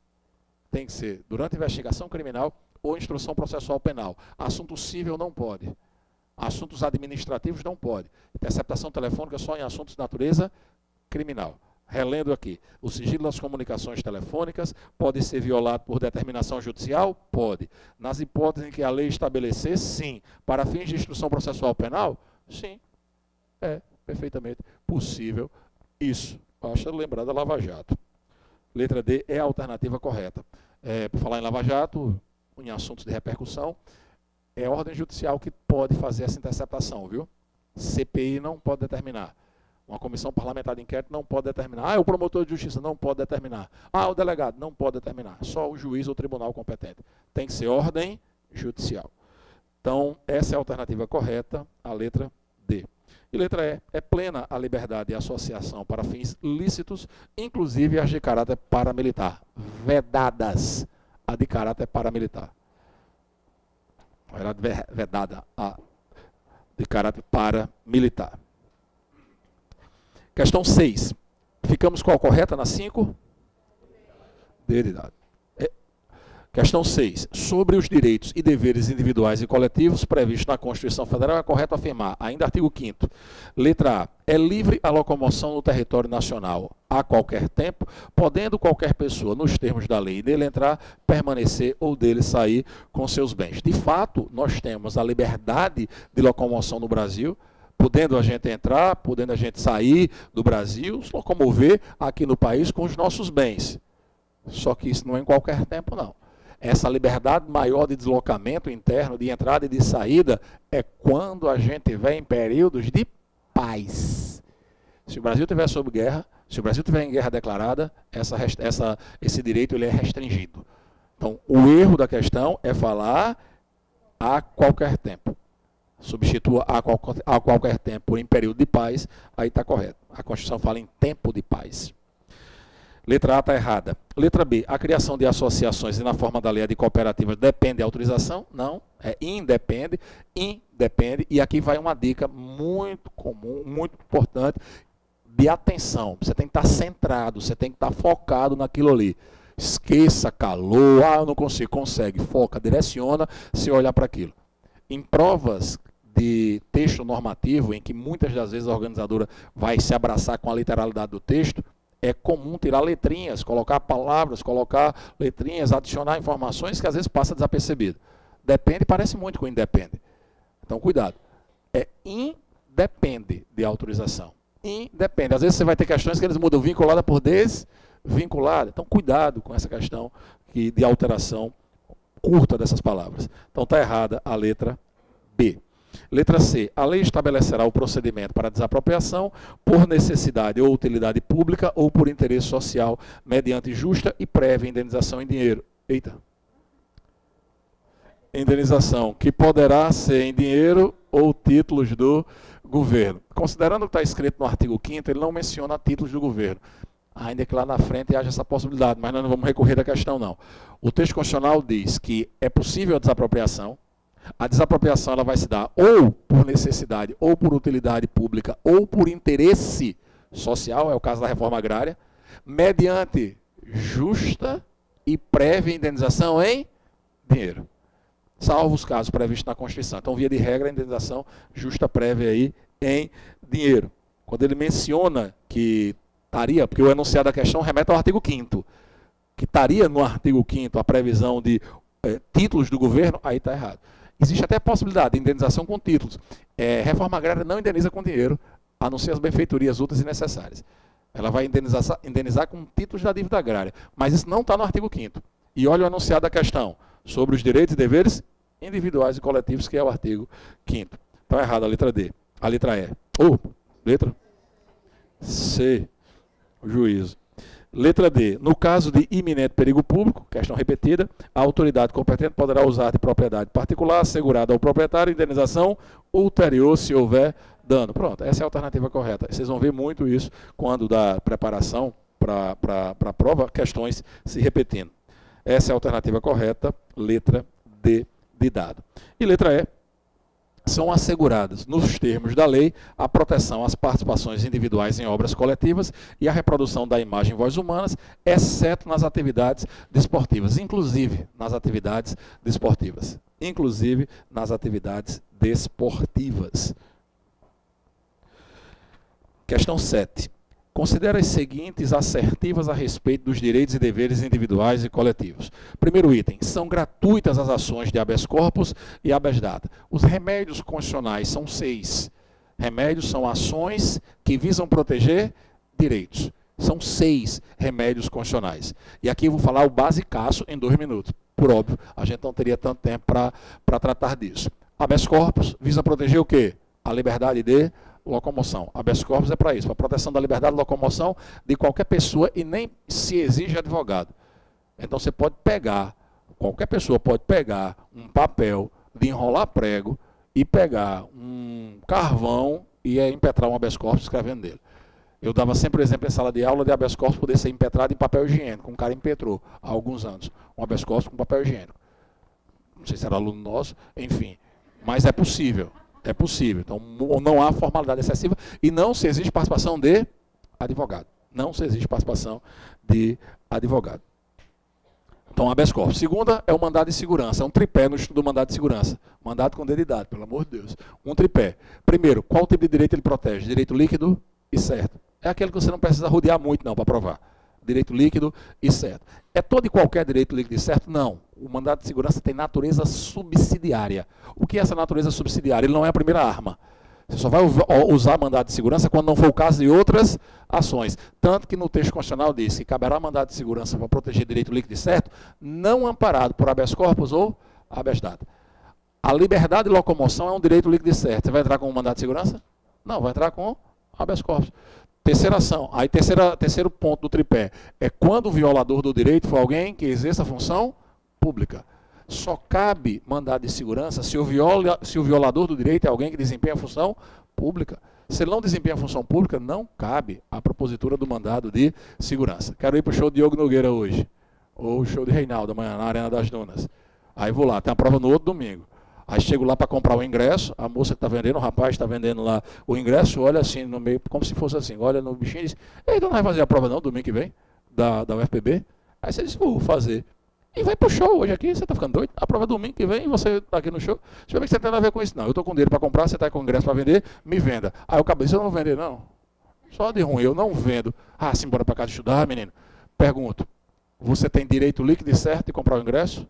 Tem que ser durante a investigação criminal ou instrução processual penal. Assunto civil não pode. Assuntos administrativos não pode. Interceptação telefônica só em assuntos de natureza criminal. Relendo aqui, o sigilo das comunicações telefônicas pode ser violado por determinação judicial? Pode. Nas hipóteses em que a lei estabelecer, sim. Para fins de instrução processual penal? Sim. É perfeitamente possível isso. Basta lembrar da Lava Jato. Letra D é a alternativa correta. Por falar em Lava Jato, em assuntos de repercussão, é a ordem judicial que pode fazer essa interceptação, viu? CPI não pode determinar. Uma comissão parlamentar de inquérito não pode determinar. O promotor de justiça não pode determinar. O delegado não pode determinar. Só o juiz ou o tribunal competente. Tem que ser ordem judicial. Então, essa é a alternativa correta, a letra D. E letra E, é plena a liberdade de associação para fins lícitos, inclusive as de caráter paramilitar. Vedadas a de caráter paramilitar. Era vedada a de caráter paramilitar. Questão 6. Ficamos qual correta na 5? D de dado. Questão 6. Sobre os direitos e deveres individuais e coletivos previstos na Constituição Federal, é correto afirmar, ainda artigo 5º, letra A, é livre a locomoção no território nacional a qualquer tempo, podendo qualquer pessoa, nos termos da lei, dele entrar, permanecer ou dele sair com seus bens. De fato, nós temos a liberdade de locomoção no Brasil, podendo a gente entrar, podendo a gente sair do Brasil, se locomover aqui no país com os nossos bens. Só que isso não é em qualquer tempo, não. Essa liberdade maior de deslocamento interno, de entrada e de saída, é quando a gente estiver em períodos de paz. Se o Brasil estiver sob guerra, se o Brasil estiver em guerra declarada, esse direito ele é restringido. Então, o erro da questão é falar a qualquer tempo. Substitua a qualquer tempo por em período de paz, aí está correto. A Constituição fala em tempo de paz. Letra A está errada. Letra B, a criação de associações e na forma da lei de cooperativas depende de autorização? Não, é independe, e aqui vai uma dica muito comum, muito importante, de atenção. Você tem que estar centrado, você tem que estar focado naquilo ali. Esqueça calor, eu não consigo, consegue, foca, direciona, se olhar para aquilo. Em provas de texto normativo, em que muitas das vezes a organizadora vai se abraçar com a literalidade do texto, é comum tirar letrinhas, colocar palavras, colocar letrinhas, adicionar informações que às vezes passa desapercebido. Depende, parece muito com independe. Então, cuidado. É independe de autorização. Independe. Às vezes você vai ter questões que eles mudam vinculada por desvinculada. Então, cuidado com essa questão de alteração curta dessas palavras. Então, está errada a letra B. Letra C. A lei estabelecerá o procedimento para desapropriação por necessidade ou utilidade pública ou por interesse social, mediante justa e prévia indenização em dinheiro. Eita. Indenização que poderá ser em dinheiro ou títulos do governo. Considerando o que está escrito no artigo 5º, ele não menciona títulos do governo. Ainda que lá na frente haja essa possibilidade, mas nós não vamos recorrer da questão, não. O texto constitucional diz que é possível a desapropriação. A desapropriação ela vai se dar ou por necessidade, ou por utilidade pública, ou por interesse social, é o caso da reforma agrária, mediante justa e prévia indenização em dinheiro. Salvo os casos previstos na Constituição. Então, via de regra, a indenização justa prévia aí em dinheiro. Quando ele menciona que estaria, porque o enunciado da questão remete ao artigo 5º, que estaria no artigo 5º a previsão de títulos do governo, aí está errado. Existe até a possibilidade de indenização com títulos. Reforma agrária não indeniza com dinheiro, a não ser as benfeitorias úteis e necessárias. Ela vai indenizar com títulos da dívida agrária. Mas isso não está no artigo 5º. E olha o enunciado da questão sobre os direitos e deveres individuais e coletivos, que é o artigo 5º. Está errado a letra D. A letra E. Letra C. O juízo. Letra D. No caso de iminente perigo público, questão repetida, a autoridade competente poderá usar de propriedade particular assegurada ao proprietário indenização ulterior se houver dano. Pronto, essa é a alternativa correta. Vocês vão ver muito isso quando da preparação para a prova, questões se repetindo. Essa é a alternativa correta, letra D de dado. E letra E. São asseguradas, nos termos da lei, a proteção às participações individuais em obras coletivas e a reprodução da imagem e voz humanas, exceto nas atividades desportivas, inclusive nas atividades desportivas. Inclusive nas atividades desportivas. Questão 7. Considera as seguintes assertivas a respeito dos direitos e deveres individuais e coletivos. Primeiro item, são gratuitas as ações de habeas corpus e habeas data. Os remédios constitucionais são 6. Remédios são ações que visam proteger direitos. São 6 remédios constitucionais. E aqui eu vou falar o basicaço em 2 minutos. Por óbvio, a gente não teria tanto tempo para tratar disso. Habeas corpus visa proteger o quê? A liberdade de locomoção. Habeas corpus é para isso, para a proteção da liberdade de locomoção de qualquer pessoa e nem se exige advogado. Então você pode pegar, qualquer pessoa pode pegar um papel de enrolar prego e pegar um carvão e impetrar um habeas corpus escrevendo nele. Eu dava sempre o exemplo em sala de aula de habeas corpus poder ser impetrado em papel higiênico. Um cara impetrou há alguns anos um habeas corpus com papel higiênico. Não sei se era aluno nosso, enfim. Mas é possível. É possível. Então, não há formalidade excessiva e não se exige participação de advogado. Não se exige participação de advogado. Então, habeas corpus. Segunda é o mandado de segurança. É um tripé no estudo do mandado de segurança. Mandado com deidade, pelo amor de Deus. Um tripé. Primeiro, qual tipo de direito ele protege? Direito líquido e certo. É aquele que você não precisa rodear muito, não, para provar. Direito líquido e certo. É todo e qualquer direito líquido e certo? Não. O mandado de segurança tem natureza subsidiária. O que é essa natureza subsidiária? Ele não é a primeira arma. Você só vai usar mandado de segurança quando não for o caso de outras ações. Tanto que no texto constitucional diz que caberá mandado de segurança para proteger direito líquido e certo, não amparado por habeas corpus ou habeas data. A liberdade de locomoção é um direito líquido e certo. Você vai entrar com um mandado de segurança? Não, vai entrar com habeas corpus. Terceira ação. Aí terceiro ponto do tripé é quando o violador do direito for alguém que exerça a função pública. Só cabe mandado de segurança se o violador do direito é alguém que desempenha a função pública. Se ele não desempenha a função pública, não cabe a propositura do mandado de segurança. Quero ir para o show de Diogo Nogueira hoje. Ou o show de Reinaldo amanhã na Arena das Dunas. Aí vou lá, tem a prova no outro domingo. Aí chego lá para comprar o ingresso, a moça que está vendendo, o rapaz está vendendo lá o ingresso, olha assim no meio, como se fosse assim, olha no bichinho e diz, ei, então não vai fazer a prova não, domingo que vem, da UFPB? Aí você diz, vou fazer. E vai pro show hoje aqui, você está ficando doido? A prova é domingo que vem e você está aqui no show. Deixa eu ver que você não tem nada a ver com isso. Não, eu estou com dinheiro para comprar, você está com ingresso para vender, me venda. Aí eu acabei, eu não vou vender não. Só de ruim, eu não vendo. Ah, sim, bora para casa estudar, menino. Pergunto, você tem direito líquido e certo de comprar o ingresso?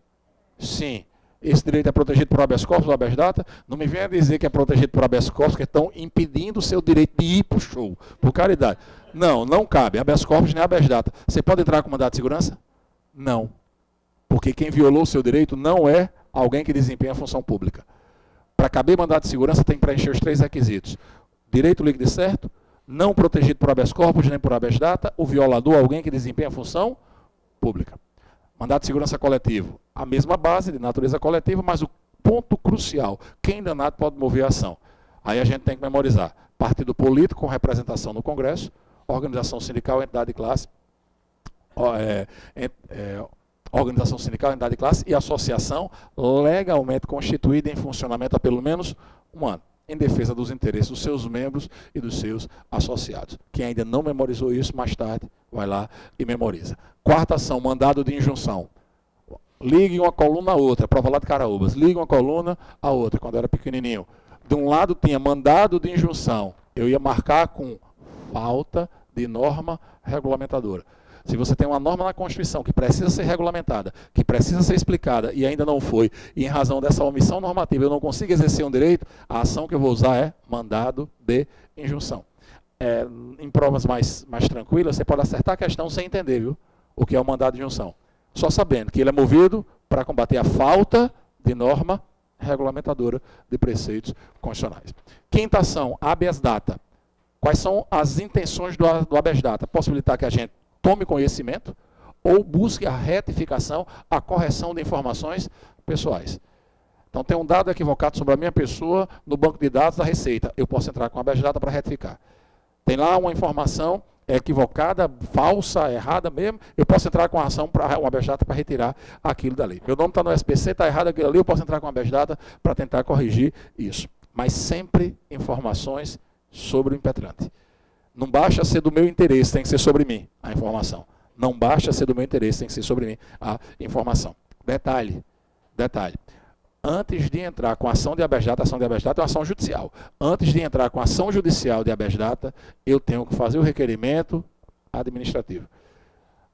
Sim. Esse direito é protegido por habeas corpus ou habeas data? Não me venha dizer que é protegido por habeas corpus, que estão impedindo o seu direito de ir para o show, por caridade. Não, não cabe. Habeas corpus nem habeas data. Você pode entrar com mandado de segurança? Não. Porque quem violou o seu direito não é alguém que desempenha a função pública. Para caber mandado de segurança, tem que preencher os 3 requisitos. Direito líquido e certo, não protegido por habeas corpus nem por habeas data, o violador, alguém que desempenha a função pública. Mandado de segurança coletivo, a mesma base de natureza coletiva, mas o ponto crucial, quem danado pode mover a ação. Aí a gente tem que memorizar. Partido político com representação no Congresso, organização sindical, entidade de classe, organização sindical, entidade de classe e associação legalmente constituída em funcionamento há pelo menos 1 ano, em defesa dos interesses dos seus membros e dos seus associados. Quem ainda não memorizou isso, mais tarde, vai lá e memoriza. 4ª ação, mandado de injunção. Ligue uma coluna a outra, prova lá de Caraúbas. Ligue uma coluna a outra, quando eu era pequenininho. De um lado tinha mandado de injunção. Eu ia marcar com falta de norma regulamentadora. Se você tem uma norma na Constituição que precisa ser regulamentada, que precisa ser explicada e ainda não foi, e em razão dessa omissão normativa eu não consigo exercer um direito, a ação que eu vou usar é mandado de injunção. Em provas mais tranquilas, você pode acertar a questão sem entender, viu? O que é o mandado de injunção. Só sabendo que ele é movido para combater a falta de norma regulamentadora de preceitos constitucionais. 5ª ação, habeas data. Quais são as intenções do habeas data? Possibilitar que a gente tome conhecimento ou busque a retificação, a correção de informações pessoais. Então, tem um dado equivocado sobre a minha pessoa no banco de dados da Receita. Eu posso entrar com a habeas data para retificar. Tem lá uma informação equivocada, falsa, errada mesmo, eu posso entrar com a ação para uma habeas data para retirar aquilo dali. Meu nome está no SPC, está errado aquilo ali, eu posso entrar com a habeas data para tentar corrigir isso. Mas sempre informações sobre o impetrante. Não basta ser do meu interesse, tem que ser sobre mim a informação. Não basta ser do meu interesse, tem que ser sobre mim a informação. Detalhe. Antes de entrar com a ação de habeas data é uma ação judicial. Antes de entrar com a ação judicial de habeas data, eu tenho que fazer o requerimento administrativo.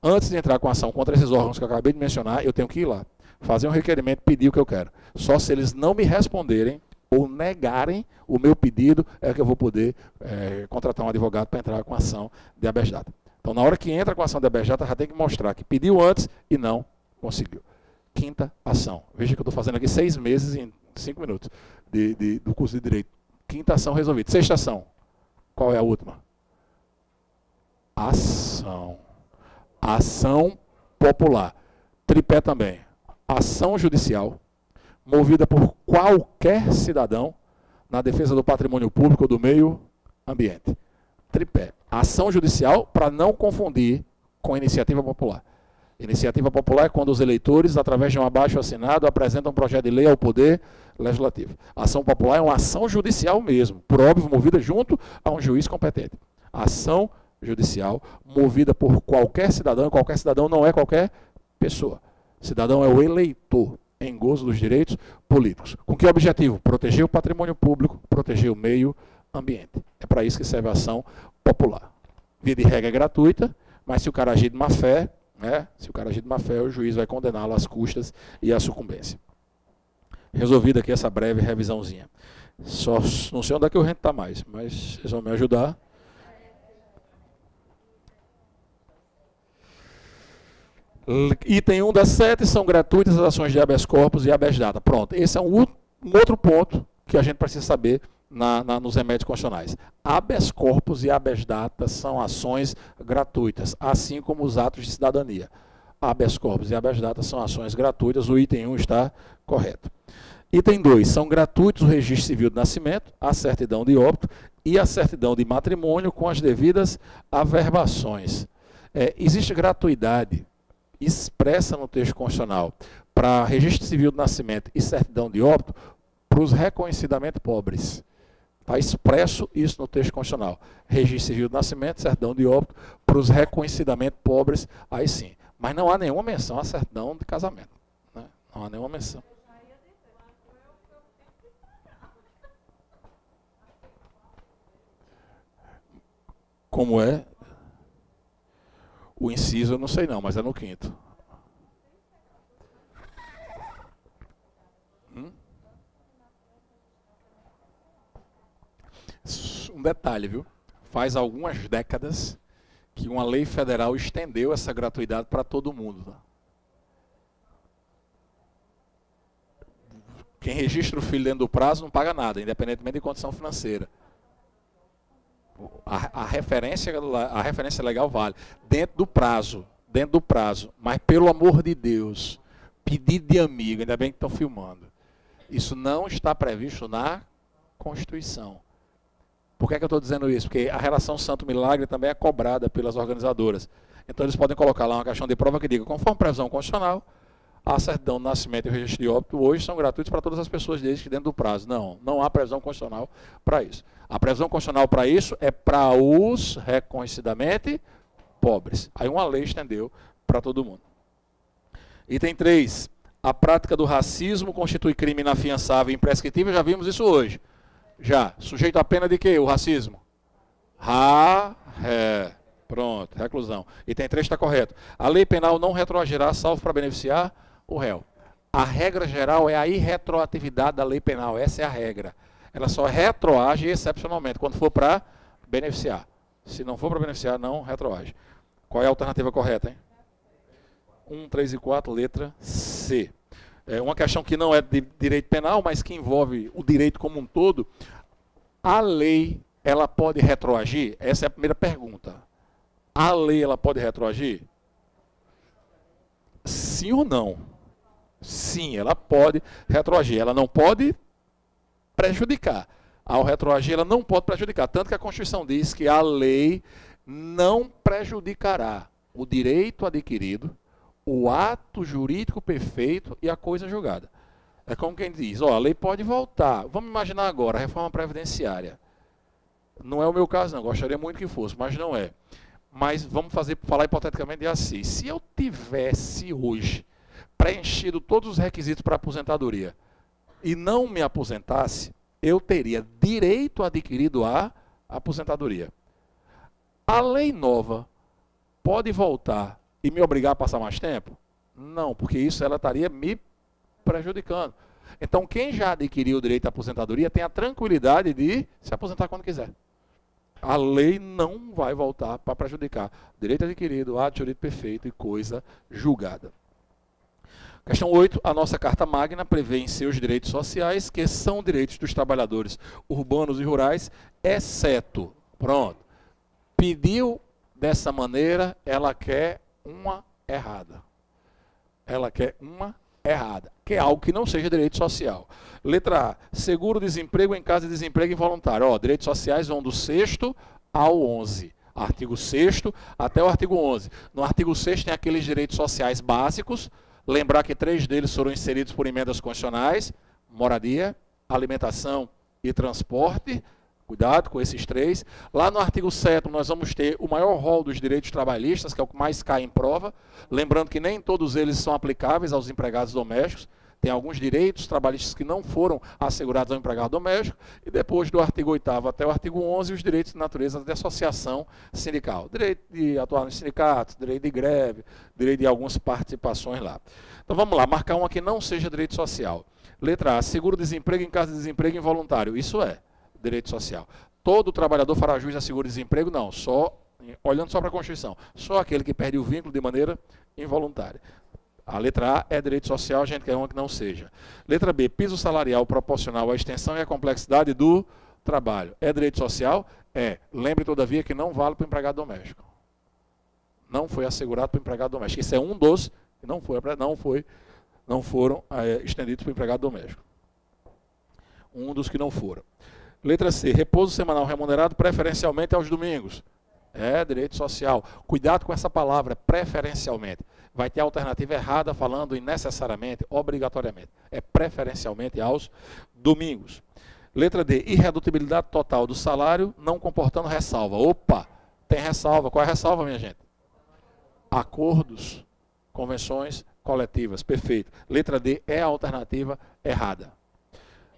Antes de entrar com a ação contra esses órgãos que eu acabei de mencionar, eu tenho que ir lá, fazer um requerimento, pedir o que eu quero. Só se eles não me responderem ou negarem o meu pedido, é que eu vou poder contratar um advogado para entrar com a ação de habeas data. Então, na hora que entra com a ação de habeas data, já tem que mostrar que pediu antes e não conseguiu. 5ª ação. Veja que eu estou fazendo aqui 6 meses em 5 minutos do curso de Direito. 5ª ação resolvida. 6ª ação. Qual é a última? Ação. Ação popular. Tripé também. Ação judicial, movida por qualquer cidadão na defesa do patrimônio público ou do meio ambiente. Tripé. Ação judicial, para não confundir com iniciativa popular. Iniciativa popular é quando os eleitores, através de um abaixo-assinado, apresentam um projeto de lei ao Poder Legislativo. Ação popular é uma ação judicial mesmo, por óbvio, movida junto a um juiz competente. Ação judicial movida por qualquer cidadão não é qualquer pessoa. Cidadão é o eleitor em gozo dos direitos políticos. Com que objetivo? Proteger o patrimônio público, proteger o meio ambiente. É para isso que serve a ação popular. Via de regra é gratuita, mas se o cara agir de má fé, o juiz vai condená-lo às custas e à sucumbência. Resolvida aqui essa breve revisãozinha. Só não sei onde é que o rento está mais, mas vocês vão me ajudar. Item 1 das 7 são gratuitas as ações de habeas corpus e habeas data. Pronto, esse é um outro ponto que a gente precisa saber nos remédios constitucionais. Habeas corpus e habeas data são ações gratuitas, assim como os atos de cidadania. Habeas corpus e habeas data são ações gratuitas, o item 1 está correto. Item 2, são gratuitos o registro civil de nascimento, a certidão de óbito e a certidão de matrimônio com as devidas averbações. Existe gratuidade expressa no texto constitucional para registro civil de nascimento e certidão de óbito para os reconhecidamente pobres. Está expresso isso no texto constitucional. Registro civil de nascimento, certidão de óbito para os reconhecidamente pobres, aí sim. Mas não há nenhuma menção à certidão de casamento. Né? Não há nenhuma menção. Como é? O inciso eu não sei não, mas é no 5º. detalhe, viu? Faz algumas décadas que uma lei federal estendeu essa gratuidade para todo mundo. Tá? Quem registra o filho dentro do prazo não paga nada, independentemente de condição financeira. A referência legal vale. Dentro do prazo. Mas, pelo amor de Deus, pedido de amigo, ainda bem que estão filmando. Isso não está previsto na Constituição. Por que é que eu estou dizendo isso? Porque a relação Santo Milagre também é cobrada pelas organizadoras. Então eles podem colocar lá uma questão de prova que diga, conforme previsão constitucional, a certidão de nascimento e o registro de óbito hoje são gratuitos para todas as pessoas desde que dentro do prazo. Não há previsão constitucional para isso. A previsão constitucional para isso é para os reconhecidamente pobres. Aí uma lei estendeu para todo mundo. Item 3. A prática do racismo constitui crime inafiançável e imprescritível. Já vimos isso hoje. Já. Sujeito à pena de quê? O racismo? Pronto, reclusão. Item 3 está correto. A lei penal não retroagirá, salvo para beneficiar o réu. A regra geral é a irretroatividade da lei penal. Essa é a regra. Ela só retroage excepcionalmente, quando for para beneficiar. Se não for para beneficiar, não retroage. Qual é a alternativa correta, hein? 1, 3 e 4, letra C. É uma questão que não é de direito penal, mas que envolve o direito como um todo. A lei, ela pode retroagir? Essa é a primeira pergunta. A lei, ela pode retroagir? Sim ou não? Sim, ela pode retroagir. Ela não pode prejudicar. Ao retroagir, ela não pode prejudicar. Tanto que a Constituição diz que a lei não prejudicará o direito adquirido, o ato jurídico perfeito e a coisa julgada. É como quem diz, ó, a lei pode voltar. Vamos imaginar agora a reforma previdenciária. Não é o meu caso, não. Gostaria muito que fosse, mas não é. Mas vamos falar hipoteticamente de assim. Se eu tivesse hoje preenchido todos os requisitos para aposentadoria e não me aposentasse, eu teria direito adquirido à aposentadoria. A lei nova pode voltar e me obrigar a passar mais tempo? Não, porque isso ela estaria me prejudicando. Então, quem já adquiriu o direito à aposentadoria tem a tranquilidade de se aposentar quando quiser. A lei não vai voltar para prejudicar. Direito adquirido, ato jurídico perfeito e coisa julgada. Questão 8. A nossa Carta Magna prevê em seus direitos sociais que são direitos dos trabalhadores urbanos e rurais, exceto, pronto, pediu dessa maneira, ela quer uma errada. Ela quer uma errada, que é algo que não seja direito social. Letra A, seguro-desemprego em caso de desemprego involuntário. Ó, direitos sociais vão do 6º ao 11. Artigo 6º até o artigo 11. No artigo 6º tem aqueles direitos sociais básicos. Lembrar que 3 deles foram inseridos por emendas constitucionais: moradia, alimentação e transporte. Cuidado com esses 3. Lá no artigo 7º nós vamos ter o maior rol dos direitos trabalhistas, que é o que mais cai em prova. Lembrando que nem todos eles são aplicáveis aos empregados domésticos. Tem alguns direitos trabalhistas que não foram assegurados ao empregado doméstico. E depois do artigo 8º até o artigo 11, os direitos de natureza de associação sindical. Direito de atuar nos sindicatos, direito de greve, direito de algumas participações lá. Então vamos lá, marcar uma que não seja direito social. Letra A, seguro-desemprego em caso de desemprego involuntário. Isso é direito social. Todo trabalhador fará jus a seguro-desemprego? Não, olhando só para a Constituição. Só aquele que perde o vínculo de maneira involuntária. A letra A é direito social, a gente quer uma que não seja. Letra B, piso salarial proporcional à extensão e à complexidade do trabalho. É direito social? É. Lembre, todavia, que não vale para o empregado doméstico. Não foi assegurado para o empregado doméstico. Isso é um dos que não foram estendidos para o empregado doméstico. Um dos que não foram. Letra C, repouso semanal remunerado preferencialmente aos domingos. É direito social. Cuidado com essa palavra, preferencialmente. Vai ter alternativa errada falando necessariamente, obrigatoriamente. É preferencialmente aos domingos. Letra D, irredutibilidade total do salário, não comportando ressalva. Opa, tem ressalva. Qual é a ressalva, minha gente? Acordos, convenções coletivas. Perfeito. Letra D é a alternativa errada.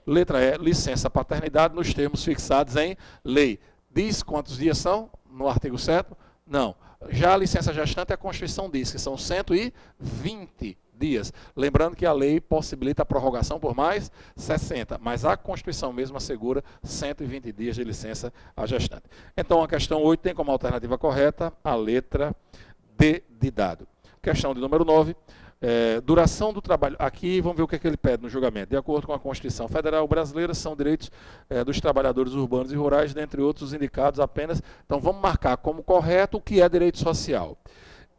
Letra E, licença paternidade nos termos fixados em lei. Diz quantos dias são no artigo 7º? Não. Já a licença gestante, a Constituição diz que são 120 dias. Lembrando que a lei possibilita a prorrogação por mais 60, mas a Constituição mesmo assegura 120 dias de licença à gestante. Então, a questão 8 tem como alternativa correta a letra D de dado. Questão de número 9. Duração do trabalho. Aqui vamos ver o que ele pede no julgamento. De acordo com a Constituição Federal Brasileira, são direitos dos trabalhadores urbanos e rurais, dentre outros indicados apenas. Então vamos marcar como correto o que é direito social.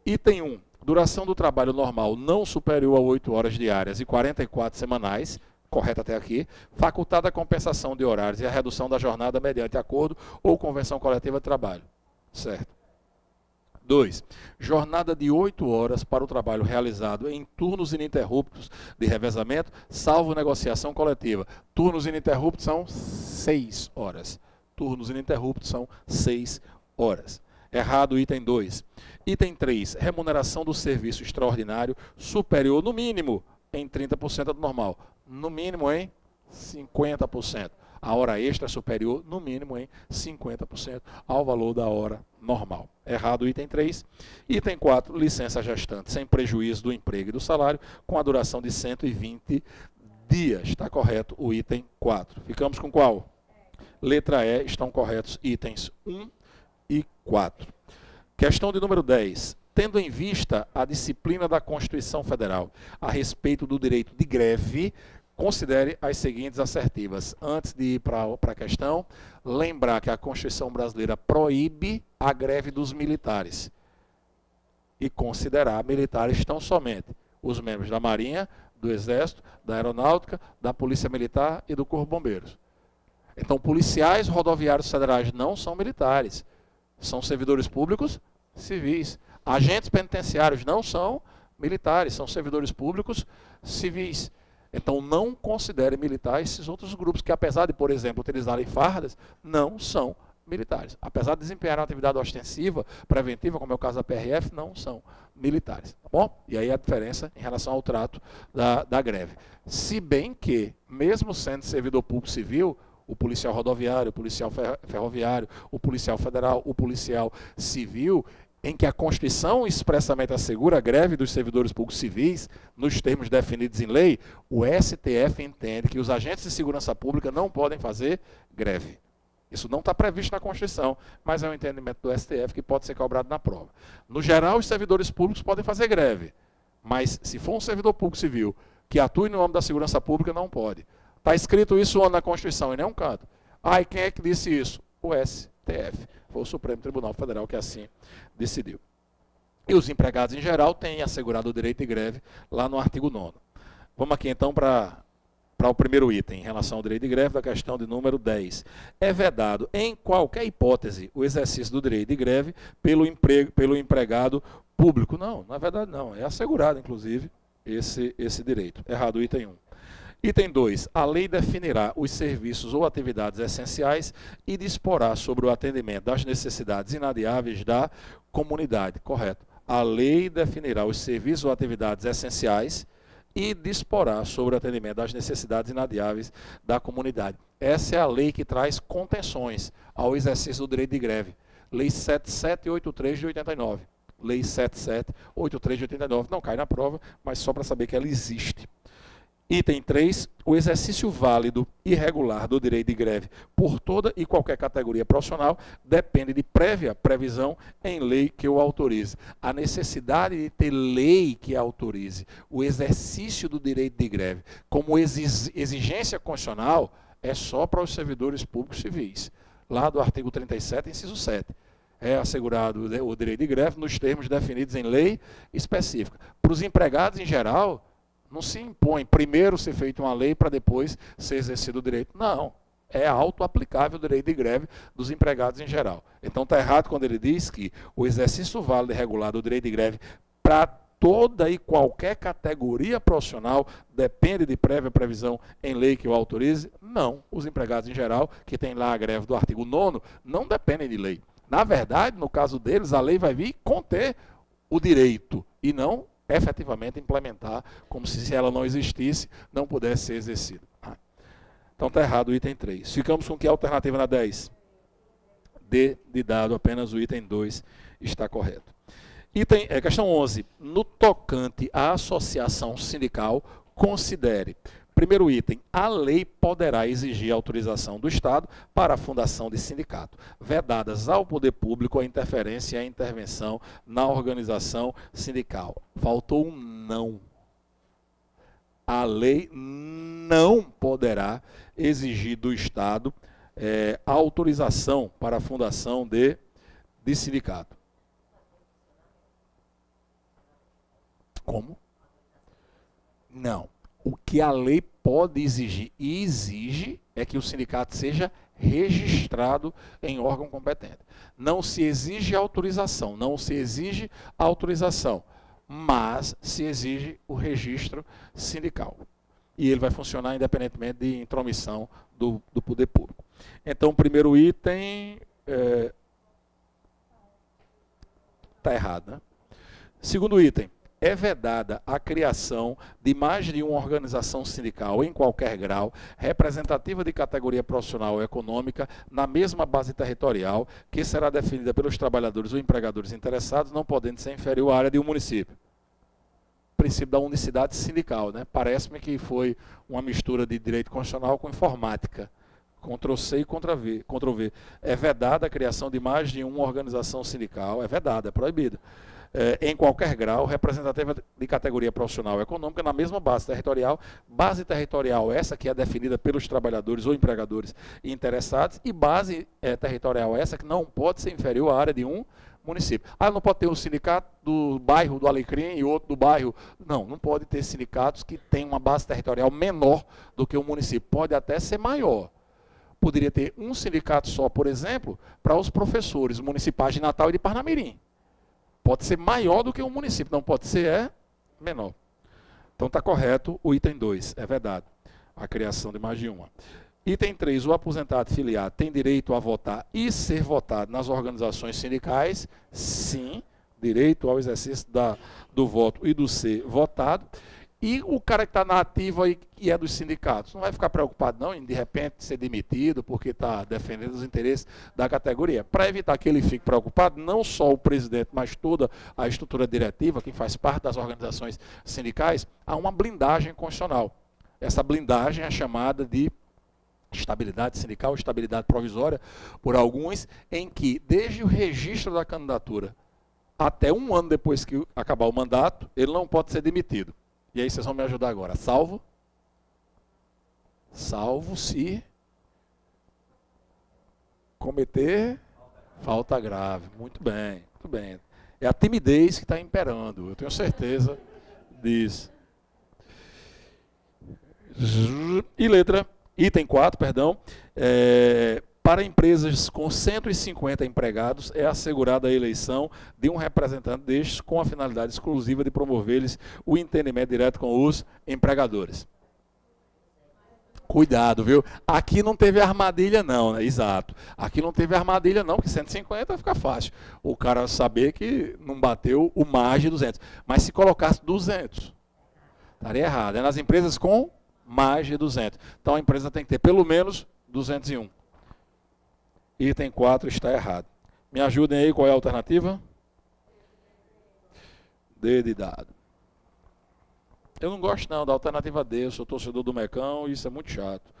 Item 1. Duração do trabalho normal não superior a 8 horas diárias e 44 semanais. Correto até aqui. Facultada a compensação de horários e a redução da jornada mediante acordo ou convenção coletiva de trabalho. Certo. 2. Jornada de 8 horas para o trabalho realizado em turnos ininterruptos de revezamento, salvo negociação coletiva. Turnos ininterruptos são 6 horas. Turnos ininterruptos são 6 horas. Errado o item 2. Item 3. Remuneração do serviço extraordinário superior, no mínimo, em 30% do normal. No mínimo, em 50%. A hora extra superior, no mínimo, em 50% ao valor da hora normal. Errado o item 3. Item 4, licença gestante, sem prejuízo do emprego e do salário, com a duração de 120 dias. Está correto o item 4. Ficamos com qual? Letra E, estão corretos itens 1 e 4. Questão de número 10. Tendo em vista a disciplina da Constituição Federal a respeito do direito de greve, considere as seguintes assertivas. Antes de ir para a questão, lembrar que a Constituição brasileira proíbe a greve dos militares. E considerar militares tão somente os membros da Marinha, do Exército, da Aeronáutica, da Polícia Militar e do Corpo de Bombeiros. Então, policiais rodoviários federais não são militares. São servidores públicos civis. Agentes penitenciários não são militares, são servidores públicos civis. Então, não considere militar esses outros grupos, que apesar de, por exemplo, utilizarem fardas, não são militares. Apesar de desempenhar uma atividade ostensiva, preventiva, como é o caso da PRF, não são militares. Tá bom? E aí a diferença em relação ao trato da greve. Se bem que, mesmo sendo servidor público civil, o policial rodoviário, o policial ferroviário, o policial federal, o policial civil, em que a Constituição expressamente assegura a greve dos servidores públicos civis, nos termos definidos em lei, o STF entende que os agentes de segurança pública não podem fazer greve. Isso não está previsto na Constituição, mas é um entendimento do STF que pode ser cobrado na prova. No geral, os servidores públicos podem fazer greve, mas se for um servidor público civil que atue no nome da segurança pública, não pode. Está escrito isso onde na Constituição, em nenhum canto. E quem é que disse isso? O STF. Foi o Supremo Tribunal Federal que assim decidiu. E os empregados em geral têm assegurado o direito de greve lá no artigo 9º. Vamos aqui então para o primeiro item, em relação ao direito de greve, da questão de número 10. É vedado, em qualquer hipótese, o exercício do direito de greve pelo empregado público. Não, não é verdade não. É assegurado, inclusive, esse direito. Errado o item 1. Item 2. A lei definirá os serviços ou atividades essenciais e disporá sobre o atendimento das necessidades inadiáveis da comunidade. Correto. A lei definirá os serviços ou atividades essenciais e disporá sobre o atendimento das necessidades inadiáveis da comunidade. Essa é a lei que traz contenções ao exercício do direito de greve. Lei 7783 de 89. Lei 7783 de 89. Não cai na prova, mas só para saber que ela existe. Item 3. O exercício válido e regular do direito de greve por toda e qualquer categoria profissional depende de prévia previsão em lei que o autorize. A necessidade de ter lei que autorize o exercício do direito de greve como exigência constitucional é só para os servidores públicos civis. Lá do artigo 37, inciso 7. É assegurado o direito de greve nos termos definidos em lei específica. Para os empregados em geral, não se impõe primeiro ser feita uma lei para depois ser exercido o direito. Não. É auto-aplicável o direito de greve dos empregados em geral. Então está errado quando ele diz que o exercício válido e regular do direito de greve para toda e qualquer categoria profissional depende de prévia previsão em lei que o autorize. Não. Os empregados em geral, que tem lá a greve do artigo 9º, não dependem de lei. Na verdade, no caso deles, a lei vai vir conter o direito e não efetivamente implementar, como se ela não existisse, não pudesse ser exercida. Então está errado o item 3. Ficamos com que alternativa na 10? D de dado, apenas o item 2 está correto. Questão 11. No tocante à associação sindical, considere. Primeiro item, a lei poderá exigir autorização do Estado para a fundação de sindicato, vedadas ao poder público a interferência e a intervenção na organização sindical. Faltou um não. A lei não poderá exigir do Estado a autorização para a fundação de sindicato. Como? Não. O que a lei pode exigir e exige é que o sindicato seja registrado em órgão competente. Não se exige autorização, mas se exige o registro sindical. E ele vai funcionar independentemente de intromissão do poder público. Então, o primeiro item está errado, né? Segundo item. É vedada a criação de mais de uma organização sindical em qualquer grau, representativa de categoria profissional ou econômica, na mesma base territorial, que será definida pelos trabalhadores ou empregadores interessados, não podendo ser inferior à área de um município. Princípio da unicidade sindical, né? Parece-me que foi uma mistura de direito constitucional com informática. Ctrl+C e Ctrl+V. É vedada a criação de mais de uma organização sindical, é vedada, é proibida. Em qualquer grau, representativa de categoria profissional ou econômica, na mesma base territorial essa que é definida pelos trabalhadores ou empregadores interessados, e base territorial essa que não pode ser inferior à área de um município. Não pode ter um sindicato do bairro do Alecrim e outro do bairro... Não pode ter sindicatos que têm uma base territorial menor do que o município. Pode até ser maior. Poderia ter um sindicato só, por exemplo, para os professores municipais de Natal e de Parnamirim. Pode ser maior do que um município, não pode ser menor. Então está correto o item 2, é verdade. A criação de mais de uma. Item 3, o aposentado filiado tem direito a votar e ser votado nas organizações sindicais? Sim, direito ao exercício do voto e do ser votado. E o cara que está na ativa e é dos sindicatos, não vai ficar preocupado não em de repente ser demitido porque está defendendo os interesses da categoria. Para evitar que ele fique preocupado, não só o presidente, mas toda a estrutura diretiva, quem faz parte das organizações sindicais, há uma blindagem constitucional. Essa blindagem é chamada de estabilidade sindical, estabilidade provisória, por alguns, em que desde o registro da candidatura até um ano depois que acabar o mandato, ele não pode ser demitido. E aí vocês vão me ajudar agora. Salvo se cometer falta grave. Muito bem, muito bem. É a timidez que está imperando, eu tenho certeza disso. Item 4, perdão. Para empresas com 150 empregados, é assegurada a eleição de um representante destes com a finalidade exclusiva de promover-lhes o entendimento direto com os empregadores. Cuidado, viu? Aqui não teve armadilha não, né? Exato. Aqui não teve armadilha não, porque 150 fica fácil. O cara saber que não bateu o mais de 200. Mas se colocasse 200, estaria errado. É nas empresas com mais de 200. Então a empresa tem que ter pelo menos 201. Item 4 está errado. Me ajudem aí, qual é a alternativa? D de dado. Eu não gosto não da alternativa D, eu sou torcedor do Mecão e isso é muito chato.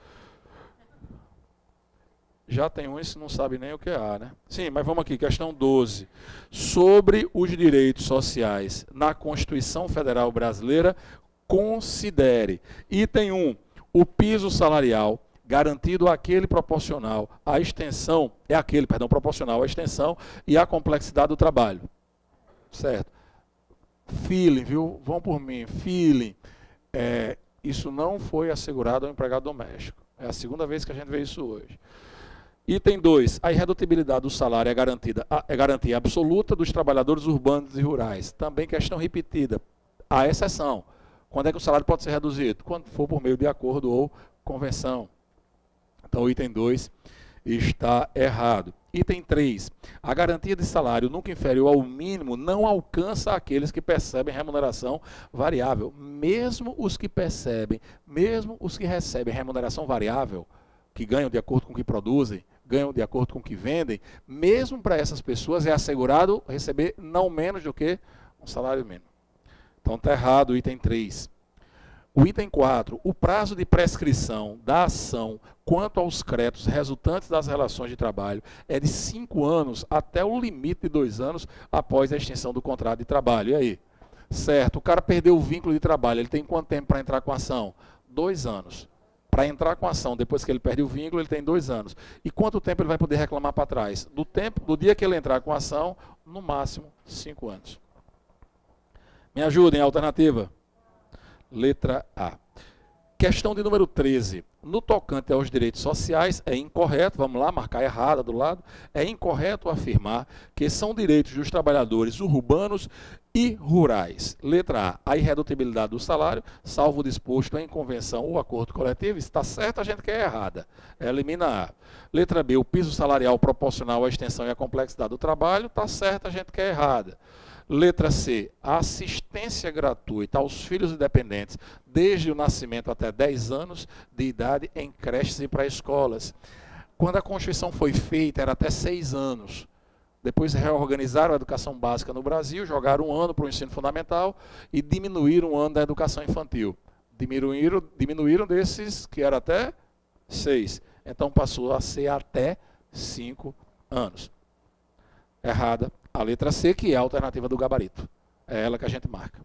Já tem uns que não sabem nem o que é A, né? Sim, mas vamos aqui, questão 12. Sobre os direitos sociais na Constituição Federal Brasileira, considere. Item 1, o piso salarial garantido àquele proporcional à extensão, proporcional à extensão e à complexidade do trabalho. Certo? Feeling, viu? Vão por mim. Feeling. Isso não foi assegurado ao empregado doméstico. É a segunda vez que a gente vê isso hoje. Item 2. A irredutibilidade do salário é garantia absoluta dos trabalhadores urbanos e rurais. Também questão repetida. Há exceção. Quando é que o salário pode ser reduzido? Quando for por meio de acordo ou convenção. Então, o item 2 está errado. Item 3. A garantia de salário nunca inferior ao mínimo não alcança aqueles que percebem remuneração variável. Mesmo os que recebem remuneração variável, que ganham de acordo com o que produzem, ganham de acordo com o que vendem, mesmo para essas pessoas é assegurado receber não menos do que um salário mínimo. Então está errado o item 3. O item 4, o prazo de prescrição da ação quanto aos créditos resultantes das relações de trabalho é de 5 anos até o limite de 2 anos após a extinção do contrato de trabalho. E aí? Certo, o cara perdeu o vínculo de trabalho, ele tem quanto tempo para entrar com a ação? 2 anos. Para entrar com a ação, depois que ele perde o vínculo, ele tem 2 anos. E quanto tempo ele vai poder reclamar para trás? Do dia que ele entrar com a ação, no máximo 5 anos. Me ajudem, alternativa. Letra A. Questão de número 13. No tocante aos direitos sociais, é incorreto, vamos lá, marcar errada do lado, é incorreto afirmar que são direitos dos trabalhadores urbanos e rurais. Letra A. A irredutibilidade do salário, salvo o disposto em convenção ou acordo coletivo, está certo, a gente quer errada. Elimina A. Letra B. O piso salarial proporcional à extensão e à complexidade do trabalho, está certo, a gente quer errada. Letra C, a assistência gratuita aos filhos e dependentes desde o nascimento até 10 anos de idade em creches e pré-escolas. Quando a Constituição foi feita, era até 6 anos. Depois reorganizaram a educação básica no Brasil, jogaram 1 ano para o ensino fundamental e diminuíram 1 ano da educação infantil. Diminuíram desses que era até 6. Então passou a ser até 5 anos. Errada a letra C, que é a alternativa do gabarito. É ela que a gente marca.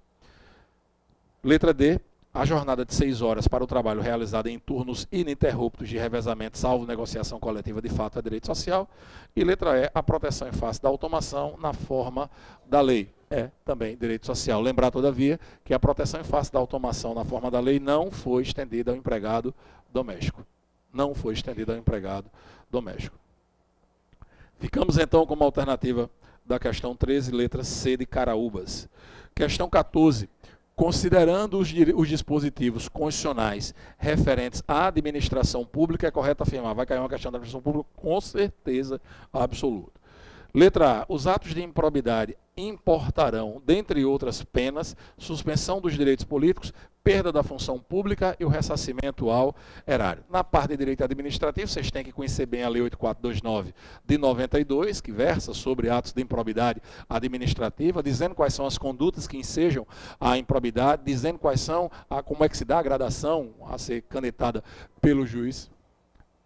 Letra D, a jornada de 6 horas para o trabalho realizado em turnos ininterruptos de revezamento, salvo negociação coletiva de fato, é direito social. E letra E, a proteção em face da automação na forma da lei. É também direito social. Lembrar, todavia, que a proteção em face da automação na forma da lei não foi estendida ao empregado doméstico. Não foi estendida ao empregado doméstico. Ficamos então com uma alternativa da questão 13, letra C de Caraúbas. Questão 14. Considerando os dispositivos constitucionais referentes à administração pública, é correto afirmar, vai cair uma questão da administração pública com certeza absoluta. Letra A. Os atos de improbidade importarão, dentre outras penas, suspensão dos direitos políticos, perda da função pública e o ressarcimento ao erário. Na parte de direito administrativo, vocês têm que conhecer bem a Lei 8429 de 92, que versa sobre atos de improbidade administrativa, dizendo quais são as condutas que ensejam a improbidade, dizendo como é que se dá a gradação a ser canetada pelo juiz,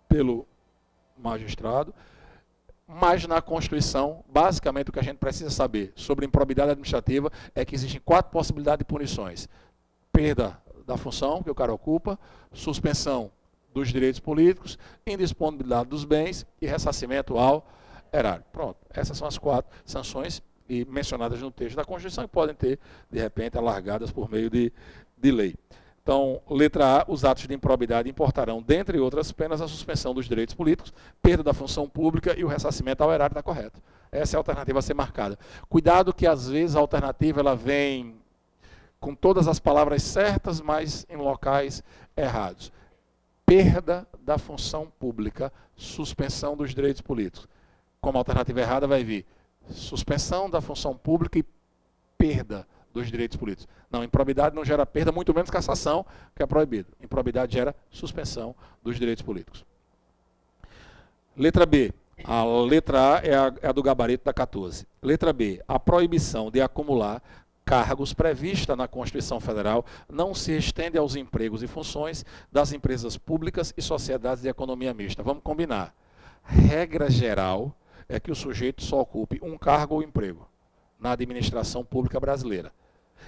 pelo magistrado. Mas na Constituição, basicamente o que a gente precisa saber sobre improbidade administrativa é que existem 4 possibilidades de punições. Perda da função que o cara ocupa, suspensão dos direitos políticos, indisponibilidade dos bens e ressarcimento ao erário. Pronto, essas são as 4 sanções mencionadas no texto da Constituição e podem ter, de repente, alargadas por meio de lei. Então, letra A, os atos de improbidade importarão, dentre outras penas, a suspensão dos direitos políticos, perda da função pública e o ressarcimento ao erário, está correto. Essa é a alternativa a ser marcada. Cuidado que, às vezes, a alternativa ela vem com todas as palavras certas, mas em locais errados. Perda da função pública, suspensão dos direitos políticos. Como alternativa errada vai vir suspensão da função pública e perda dos direitos políticos. Não, improbidade não gera perda, muito menos cassação, que é proibido. Improbidade gera suspensão dos direitos políticos. Letra B. A letra A é a do gabarito da 14. Letra B. A proibição de acumular cargos prevista na Constituição Federal não se estende aos empregos e funções das empresas públicas e sociedades de economia mista. Vamos combinar. Regra geral é que o sujeito só ocupe um cargo ou emprego na administração pública brasileira.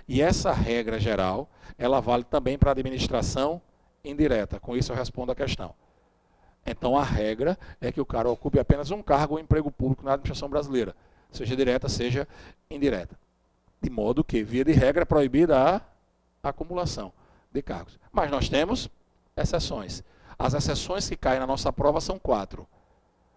E essa regra geral, ela vale também para a administração indireta. Com isso eu respondo a questão. Então a regra é que o cara ocupe apenas um cargo ou emprego público na administração brasileira, seja direta, seja indireta. De modo que, via de regra, é proibida a acumulação de cargos. Mas nós temos exceções. As exceções que caem na nossa prova são 4.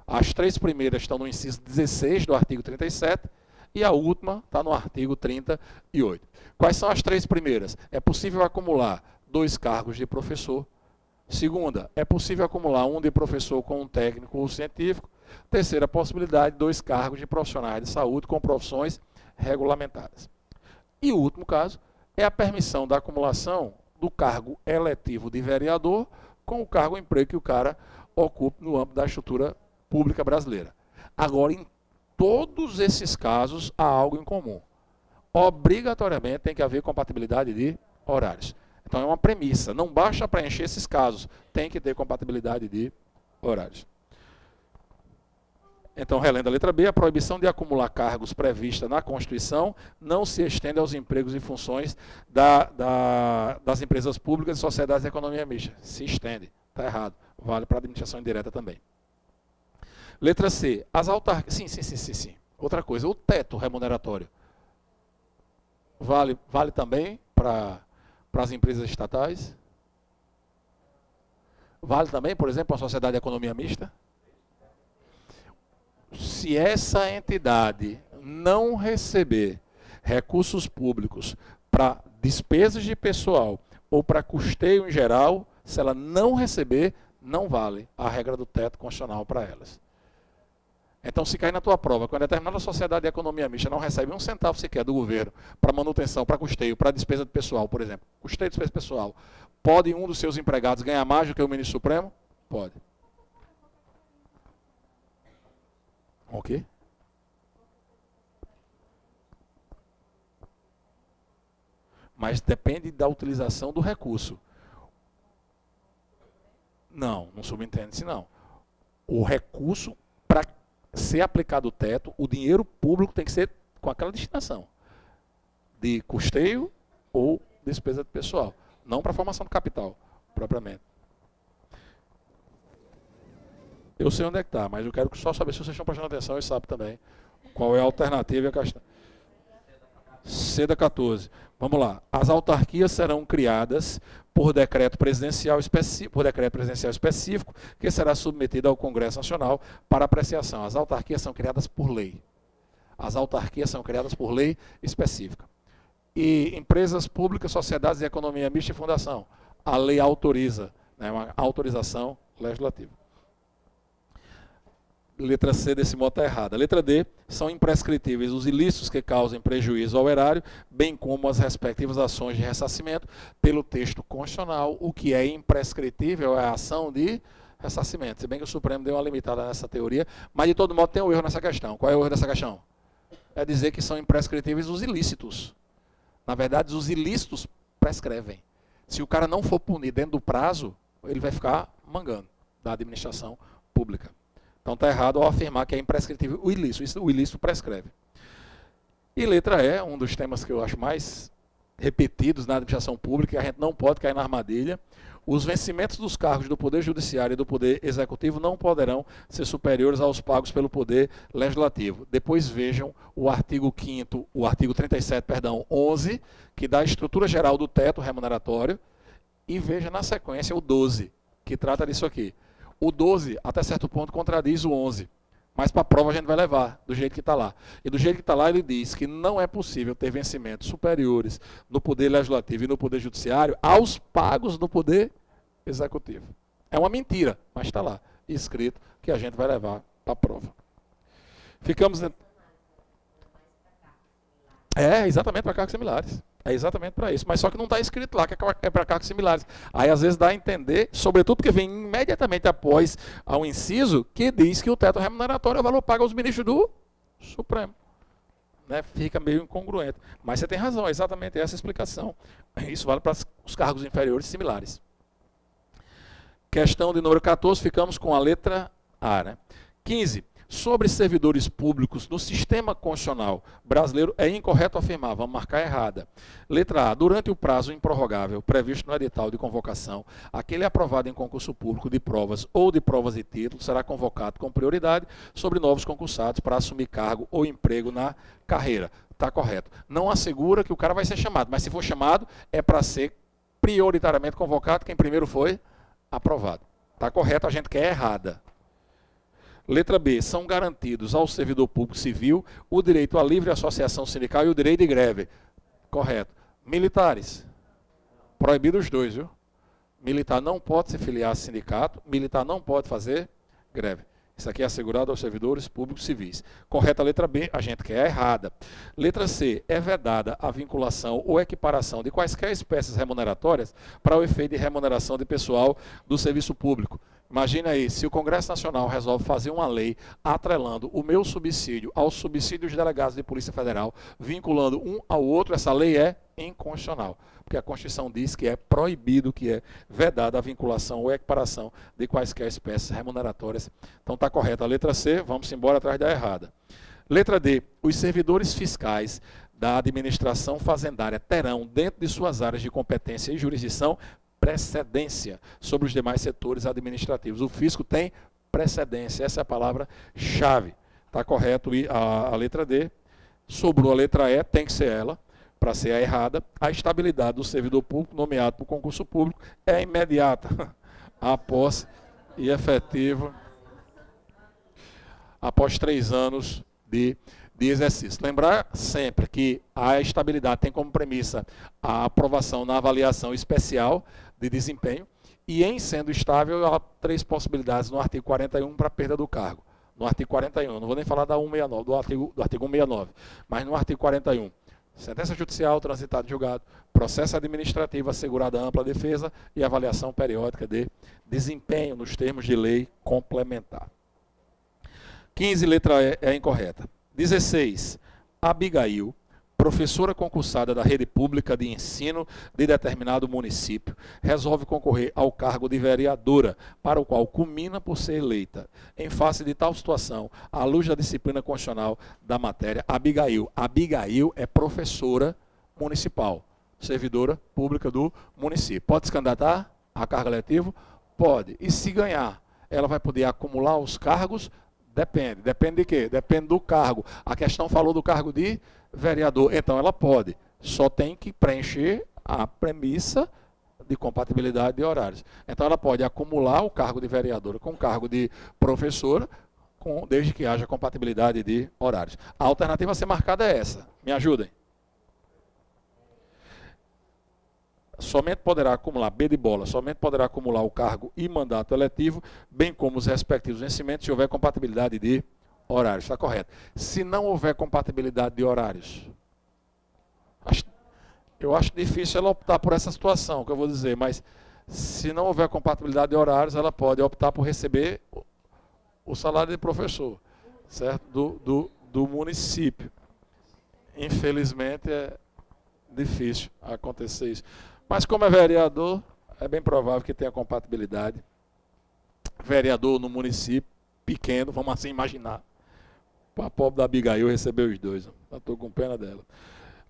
As 3 primeiras estão no inciso 16 do artigo 37, e a última está no artigo 38. Quais são as 3 primeiras? É possível acumular 2 cargos de professor. Segunda, é possível acumular um de professor com um técnico ou científico. Terceira possibilidade, 2 cargos de profissionais de saúde com profissões regulamentadas. E o último caso é a permissão da acumulação do cargo eletivo de vereador com o cargo ou emprego que o cara ocupe no âmbito da estrutura pública brasileira. Agora, em todos esses casos, há algo em comum. Obrigatoriamente tem que haver compatibilidade de horários. Então é uma premissa, não basta preencher esses casos, tem que ter compatibilidade de horários. Então, relendo a letra B, a proibição de acumular cargos prevista na Constituição não se estende aos empregos e funções das empresas públicas e sociedades de economia mista. Se estende, está errado. Vale para a administração indireta também. Letra C, as autarquias... Sim. Outra coisa, o teto remuneratório. Vale também para as empresas estatais? Vale também, por exemplo, para a sociedade de economia mista? Se essa entidade não receber recursos públicos para despesas de pessoal ou para custeio em geral, se ela não receber, não vale a regra do teto constitucional para elas. Então, se cair na tua prova, quando determinada sociedade de economia mista não recebe um centavo sequer do governo para manutenção, para custeio, para despesa de pessoal, por exemplo, custeio de despesa de pessoal, pode um dos seus empregados ganhar mais do que o ministro supremo? Pode. Ok? Mas depende da utilização do recurso. Não subentende-se não. O recurso, para ser aplicado o teto, o dinheiro público tem que ser com aquela destinação. De custeio ou despesa de pessoal. Não para a formação do capital, propriamente. Eu sei onde é que está, mas eu quero só saber se vocês estão prestando atenção e sabem também qual é a alternativa e a questão. C da 14. Vamos lá. As autarquias serão criadas por decreto presidencial específico, que será submetido ao Congresso Nacional para apreciação. As autarquias são criadas por lei. As autarquias são criadas por lei específica. E empresas públicas, sociedades de economia mista e fundação. A lei autoriza, né, uma autorização legislativa. Letra C desse modo está errada. Letra D, são imprescritíveis os ilícitos que causem prejuízo ao erário, bem como as respectivas ações de ressarcimento pelo texto constitucional. O que é imprescritível é a ação de ressarcimento. Se bem que o Supremo deu uma limitada nessa teoria, mas de todo modo tem um erro nessa questão. Qual é o erro dessa questão? É dizer que são imprescritíveis os ilícitos. Na verdade, os ilícitos prescrevem. Se o cara não for punido dentro do prazo, ele vai ficar mangando da administração pública. Então está errado ao afirmar que é imprescritível o ilícito. O ilícito prescreve. E letra E, um dos temas que eu acho mais repetidos na administração pública, e a gente não pode cair na armadilha. Os vencimentos dos cargos do Poder Judiciário e do Poder Executivo não poderão ser superiores aos pagos pelo Poder Legislativo. Depois vejam o artigo 5º, o artigo 37, perdão, 11, que dá a estrutura geral do teto remuneratório, e veja na sequência o 12, que trata disso aqui. O 12, até certo ponto, contradiz o 11. Mas para a prova a gente vai levar, do jeito que está lá. E do jeito que está lá, ele diz que não é possível ter vencimentos superiores no Poder Legislativo e no Poder Judiciário aos pagos no Poder Executivo. É uma mentira, mas está lá, escrito, que a gente vai levar para a prova. Ficamos... exatamente para cargos similares. É exatamente para isso, mas só que não está escrito lá que é para cargos similares. Aí às vezes dá a entender, sobretudo porque vem imediatamente após ao inciso, que diz que o teto remuneratório é o valor pago aos ministros do Supremo. Né? Fica meio incongruente. Mas você tem razão, é exatamente essa a explicação. Isso vale para os cargos inferiores similares. Questão de número 14, ficamos com a letra A. Né? 15. Sobre servidores públicos no sistema constitucional brasileiro, é incorreto afirmar, vamos marcar errada. Letra A, durante o prazo improrrogável previsto no edital de convocação, aquele aprovado em concurso público de provas ou de provas e títulos será convocado com prioridade sobre novos concursados para assumir cargo ou emprego na carreira. Está correto. Não assegura que o cara vai ser chamado, mas se for chamado, é para ser prioritariamente convocado quem primeiro foi aprovado. Está correto, a gente quer errada. Letra B, são garantidos ao servidor público civil o direito à livre associação sindical e o direito de greve. Correto. Militares, proibido os dois, viu? Militar não pode se filiar a sindicato, militar não pode fazer greve. Isso aqui é assegurado aos servidores públicos civis. Correta a letra B, a gente quer a errada. Letra C, é vedada a vinculação ou equiparação de quaisquer espécies remuneratórias para o efeito de remuneração de pessoal do serviço público. Imagina aí, se o Congresso Nacional resolve fazer uma lei atrelando o meu subsídio ao subsídio dos delegados de Polícia Federal, vinculando um ao outro, essa lei é inconstitucional. Porque a Constituição diz que é proibido, que é vedada a vinculação ou equiparação de quaisquer espécies remuneratórias. Então está correta a letra C, vamos embora atrás da errada. Letra D, os servidores fiscais da administração fazendária terão, dentro de suas áreas de competência e jurisdição, precedência sobre os demais setores administrativos. O fisco tem precedência, essa é a palavra-chave. Está correto a letra D. Sobrou a letra E, tem que ser ela, para ser a errada. A estabilidade do servidor público nomeado por concurso público é imediata, a posse e efetiva após 3 anos de exercício. Lembrar sempre que a estabilidade tem como premissa a aprovação na avaliação especial de desempenho e, em sendo estável, há 3 possibilidades no artigo 41 para perda do cargo. No artigo 41, não vou nem falar da 169, do artigo 169, mas no artigo 41, sentença judicial transitada em julgado, processo administrativo assegurada ampla defesa e avaliação periódica de desempenho nos termos de lei complementar. 15, letra E é incorreta. 16. Abigail, professora concursada da rede pública de ensino de determinado município, resolve concorrer ao cargo de vereadora, para o qual culmina por ser eleita. Em face de tal situação, à luz da disciplina constitucional da matéria, Abigail é professora municipal, servidora pública do município. Pode se candidatar a cargo eletivo? Pode. E se ganhar, ela vai poder acumular os cargos? Depende. Depende de quê? Depende do cargo. A questão falou do cargo de vereador. Então, ela pode. Só tem que preencher a premissa de compatibilidade de horários. Então, ela pode acumular o cargo de vereadora com o cargo de professora, desde que haja compatibilidade de horários. A alternativa a ser marcada é essa. Me ajudem. Somente poderá acumular, B de bola, somente poderá acumular o cargo e mandato eletivo, bem como os respectivos vencimentos, se houver compatibilidade de horários. Está correto. Se não houver compatibilidade de horários, eu acho difícil ela optar por essa situação, que eu vou dizer, mas se não houver compatibilidade de horários, ela pode optar por receber o salário de professor, certo? Do município. Infelizmente, é difícil acontecer isso. Mas como é vereador, é bem provável que tenha compatibilidade. Vereador no município, pequeno, vamos assim imaginar. A pobre da Abigail recebeu os 2. Estou com pena dela.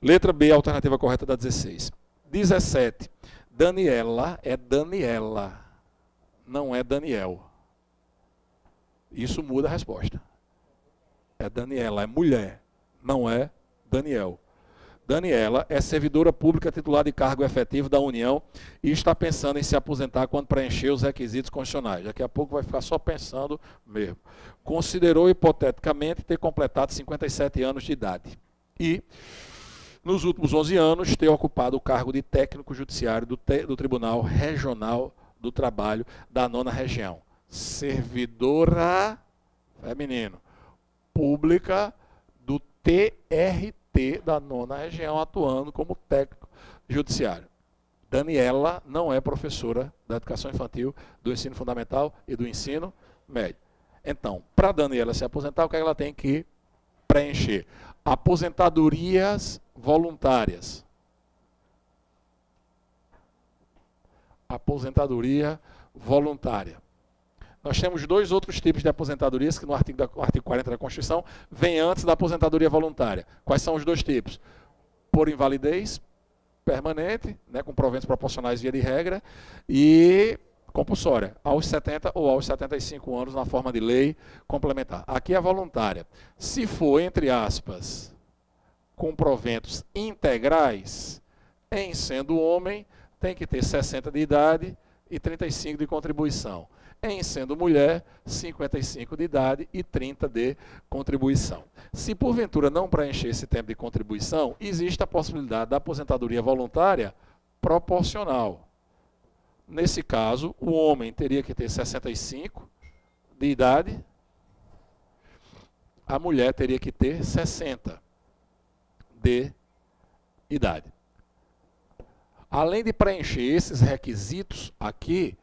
Letra B, alternativa correta da 16. 17. Daniela é Daniela, não é Daniel. Isso muda a resposta. É Daniela, é mulher, não é Daniel. Daniela é servidora pública titular de cargo efetivo da União e está pensando em se aposentar quando preencher os requisitos constitucionais. Daqui a pouco vai ficar só pensando mesmo. Considerou hipoteticamente ter completado 57 anos de idade. E, nos últimos 11 anos, ter ocupado o cargo de técnico judiciário do Tribunal Regional do Trabalho da 9ª Região. Servidora, feminino, pública do TRT da 9ª Região, atuando como técnico judiciário. Daniela não é professora da educação infantil, do ensino fundamental e do ensino médio. Então, para Daniela se aposentar, o que ela tem que preencher? Aposentadorias voluntárias. Aposentadoria voluntária. Nós temos 2 outros tipos de aposentadorias que no artigo 40 da Constituição vem antes da aposentadoria voluntária. Quais são os 2 tipos? Por invalidez permanente, né, com proventos proporcionais via de regra, e compulsória, aos 70 ou aos 75 anos, na forma de lei complementar. Aqui é voluntária. Se for, entre aspas, com proventos integrais, em sendo homem, tem que ter 60 de idade e 35 de contribuição. Em sendo mulher, 55 de idade e 30 de contribuição. Se porventura não preencher esse tempo de contribuição, existe a possibilidade da aposentadoria voluntária proporcional. Nesse caso, o homem teria que ter 65 de idade a mulher teria que ter 60 de idade. Além de preencher esses requisitos aqui,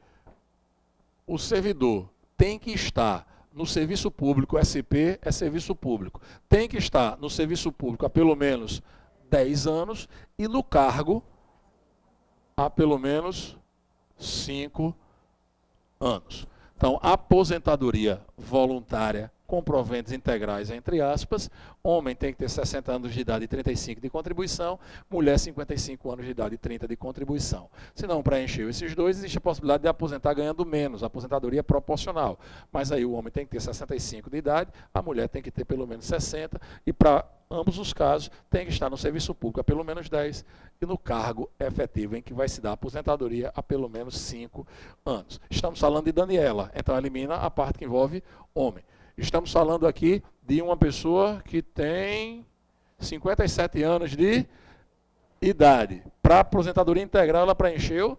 o servidor tem que estar no serviço público, SP é serviço público, tem que estar no serviço público há pelo menos 10 anos e no cargo há pelo menos 5 anos. Então, aposentadoria voluntária com proventos integrais, entre aspas, homem tem que ter 60 anos de idade e 35 de contribuição, mulher 55 anos de idade e 30 de contribuição. Se não preencheu esses dois, existe a possibilidade de aposentar ganhando menos, a aposentadoria é proporcional. Mas aí o homem tem que ter 65 de idade, a mulher tem que ter pelo menos 60, e para ambos os casos tem que estar no serviço público há pelo menos 10 e no cargo efetivo em que vai se dar a aposentadoria há pelo menos 5 anos. Estamos falando de Daniela, então elimina a parte que envolve homem. Estamos falando aqui de uma pessoa que tem 57 anos de idade. Para aposentadoria integral, ela preencheu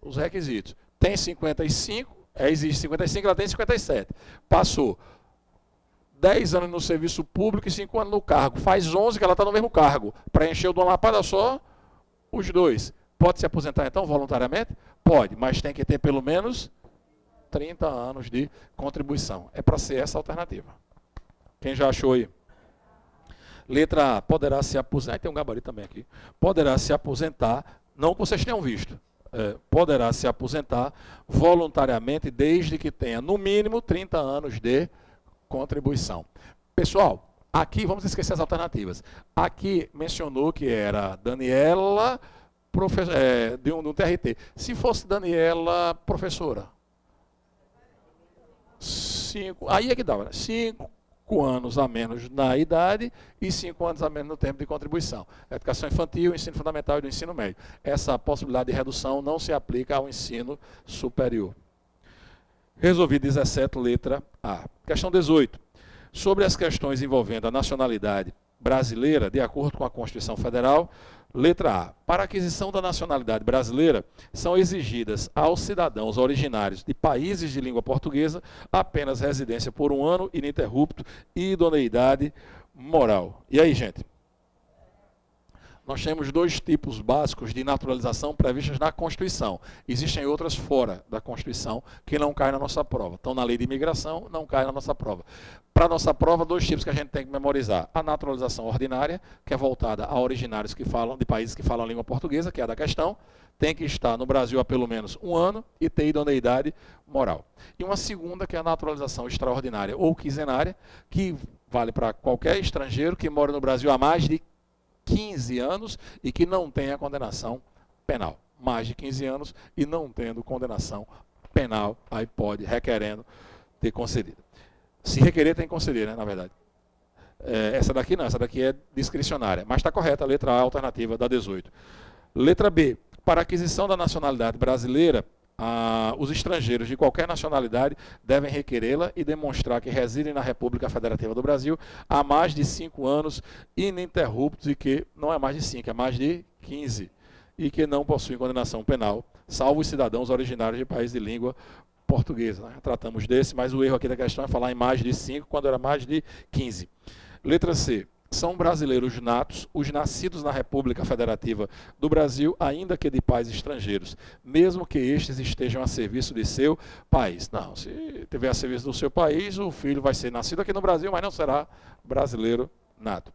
os requisitos. Tem 55, existe 55, ela tem 57. Passou 10 anos no serviço público e 5 anos no cargo. Faz 11 que ela está no mesmo cargo. Preencheu de uma lapada só os dois. Pode se aposentar, então, voluntariamente? Pode, mas tem que ter pelo menos 30 anos de contribuição. É para ser essa a alternativa. Quem já achou aí? Letra A, poderá se aposentar, tem um gabarito também aqui, poderá se aposentar, não que vocês tenham visto, poderá se aposentar voluntariamente desde que tenha no mínimo 30 anos de contribuição. Pessoal, aqui vamos esquecer as alternativas. Aqui mencionou que era Daniela, de um TRT. Se fosse Daniela, professora, aí é que dava, né? 5 anos a menos na idade e 5 anos a menos no tempo de contribuição. Educação infantil, ensino fundamental e do ensino médio. Essa possibilidade de redução não se aplica ao ensino superior. Resolvi 17, letra A. Questão 18. Sobre as questões envolvendo a nacionalidade brasileira, de acordo com a Constituição Federal, letra A. Para a aquisição da nacionalidade brasileira, são exigidas aos cidadãos originários de países de língua portuguesa apenas residência por 1 ano ininterrupto e idoneidade moral. E aí, gente? Nós temos 2 tipos básicos de naturalização previstos na Constituição. Existem outras fora da Constituição que não caem na nossa prova. Estão na lei de imigração, não caem na nossa prova. Para a nossa prova, 2 tipos que a gente tem que memorizar. A naturalização ordinária, que é voltada a originários que falam, de países que falam a língua portuguesa, que é a da questão. Tem que estar no Brasil há pelo menos 1 ano e ter idoneidade moral. E uma segunda, que é a naturalização extraordinária ou quinzenária, que vale para qualquer estrangeiro que mora no Brasil há mais de 15 anos e que não tenha condenação penal. Mais de 15 anos e não tendo condenação penal, aí pode, requerendo, ter concedido. Se requerer, tem que conceder, né, na verdade. Essa daqui não, essa daqui é discricionária. Mas está correta a letra A, alternativa da 18. Letra B. Para a aquisição da nacionalidade brasileira, os estrangeiros de qualquer nacionalidade devem requerê-la e demonstrar que residem na República Federativa do Brasil há mais de 5 anos ininterruptos e que não é mais de 5, é mais de 15 e que não possuem condenação penal, salvo os cidadãos originários de países de língua portuguesa. Né? Tratamos desse, mas o erro aqui da questão é falar em mais de 5 quando era mais de 15. Letra C. São brasileiros natos, os nascidos na República Federativa do Brasil, ainda que de pais estrangeiros, mesmo que estes estejam a serviço de seu país. Não, se tiver a serviço do seu país, o filho vai ser nascido aqui no Brasil, mas não será brasileiro nato.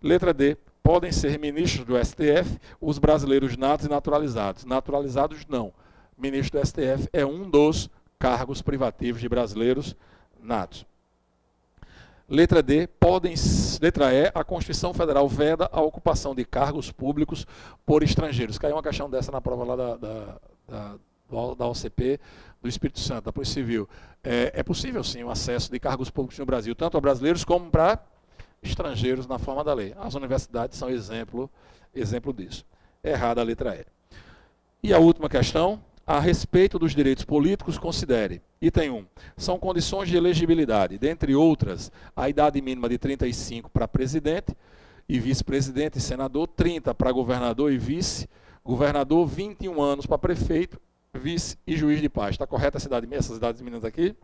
Letra D. Podem ser ministros do STF os brasileiros natos e naturalizados. Naturalizados, não. Ministro do STF é um dos cargos privativos de brasileiros natos. Letra D, letra E, a Constituição Federal veda a ocupação de cargos públicos por estrangeiros. Caiu uma questão dessa na prova lá da OCP do Espírito Santo, da Polícia Civil. É possível, sim, o acesso de cargos públicos no Brasil, tanto a brasileiros como para estrangeiros na forma da lei. As universidades são exemplo disso. Errada a letra E. E a última questão. A respeito dos direitos políticos, considere, item 1, são condições de elegibilidade, dentre outras, a idade mínima de 35 para presidente e vice-presidente e senador, 30 para governador e vice, governador, 21 anos para prefeito, vice e juiz de paz. Está correta essas idades mínimas aqui?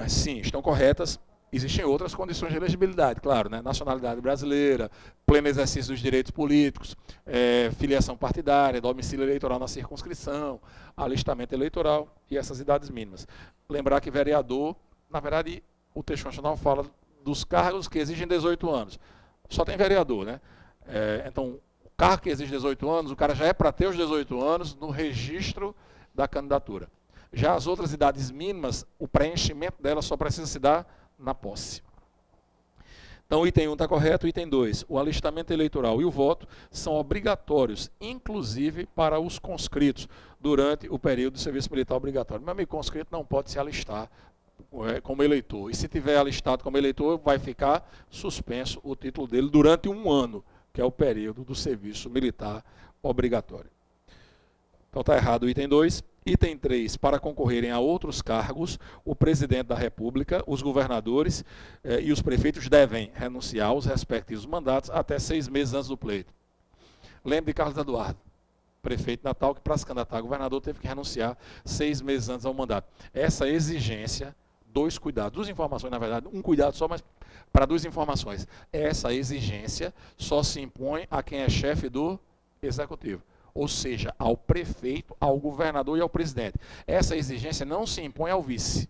Sim, estão corretas. Existem outras condições de elegibilidade, claro, né? Nacionalidade brasileira, pleno exercício dos direitos políticos, filiação partidária, domicílio eleitoral na circunscrição, alistamento eleitoral e essas idades mínimas. Lembrar que vereador, na verdade, o texto constitucional fala dos cargos que exigem 18 anos. Só tem vereador, né? Então, o cargo que exige 18 anos, o cara já é para ter os 18 anos no registro da candidatura. Já as outras idades mínimas, o preenchimento delas só precisa se dar na posse. Então, o item 1 está correto. O item 2, o alistamento eleitoral e o voto são obrigatórios, inclusive para os conscritos, durante o período de serviço militar obrigatório. Meu amigo, conscrito não pode se alistar como eleitor. E se tiver alistado como eleitor, vai ficar suspenso o título dele durante um ano, que é o período do serviço militar obrigatório. Então está errado o item 2. Item 3, para concorrerem a outros cargos, o presidente da República, os governadores e os prefeitos devem renunciar aos respectivos mandatos até 6 meses antes do pleito. Lembre de Carlos Eduardo, prefeito de Natal, que para se candidatar a governador teve que renunciar 6 meses antes ao mandato. Essa exigência, 2 cuidados, 2 informações, na verdade, um cuidado só, mas para 2 informações. Essa exigência só se impõe a quem é chefe do executivo. Ou seja, ao prefeito, ao governador e ao presidente. Essa exigência não se impõe ao vice.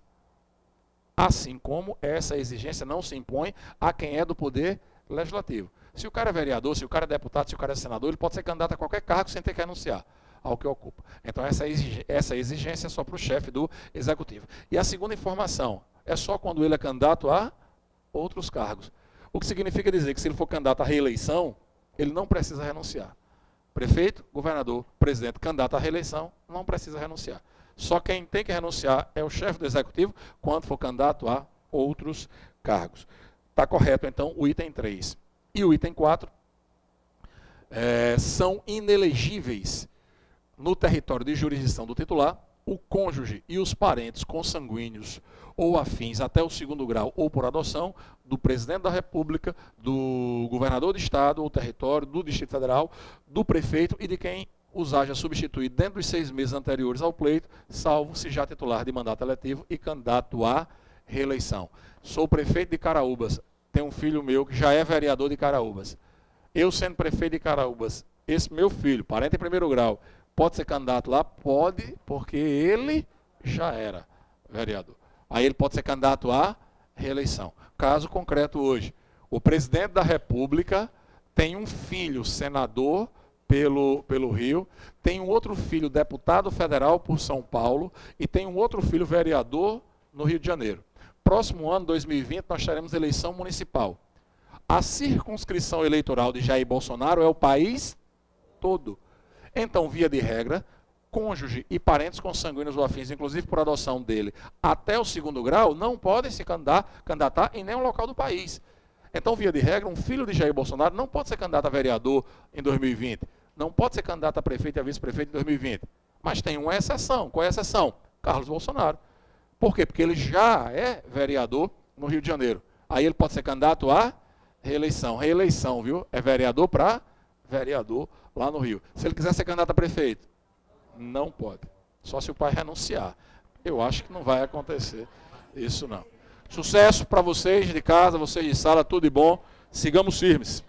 Assim como essa exigência não se impõe a quem é do poder legislativo. Se o cara é vereador, se o cara é deputado, se o cara é senador, ele pode ser candidato a qualquer cargo sem ter que renunciar ao que ocupa. Então essa exigência é só para o chefe do executivo. E a segunda informação é só quando ele é candidato a outros cargos. O que significa dizer que se ele for candidato à reeleição, ele não precisa renunciar. Prefeito, governador, presidente, candidato à reeleição, não precisa renunciar. Só quem tem que renunciar é o chefe do executivo quando for candidato a outros cargos. Está correto, então, o item 3. E o item 4 são inelegíveis no território de jurisdição do titular o cônjuge e os parentes consanguíneos ou afins até o 2º grau ou por adoção do presidente da República, do governador de estado ou território, do Distrito Federal, do prefeito e de quem os haja substituído dentro dos 6 meses anteriores ao pleito, salvo se já titular de mandato eletivo e candidato à reeleição. Sou prefeito de Caraúbas, tenho um filho meu que já é vereador de Caraúbas. Eu sendo prefeito de Caraúbas, esse meu filho, parente em 1º grau, pode ser candidato lá? Pode, porque ele já era vereador. Aí ele pode ser candidato à reeleição. Caso concreto hoje, o presidente da República tem um filho senador pelo Rio, tem um outro filho deputado federal por São Paulo e tem um outro filho vereador no Rio de Janeiro. Próximo ano, 2020, nós teremos eleição municipal. A circunscrição eleitoral de Jair Bolsonaro é o país todo. Então, via de regra, cônjuge e parentes consanguíneos ou afins, inclusive por adoção dele, até o 2º grau, não podem se candidatar em nenhum local do país. Então, via de regra, um filho de Jair Bolsonaro não pode ser candidato a vereador em 2020, não pode ser candidato a prefeito e a vice-prefeito em 2020. Mas tem uma exceção. Qual é a exceção? Carlos Bolsonaro. Por quê? Porque ele já é vereador no Rio de Janeiro. Aí ele pode ser candidato a reeleição. Reeleição, viu? É vereador para vereador lá no Rio. Se ele quiser ser candidato a prefeito, não pode. Só se o pai renunciar. Eu acho que não vai acontecer isso não. Sucesso para vocês de casa, vocês de sala, tudo de bom. Sigamos firmes.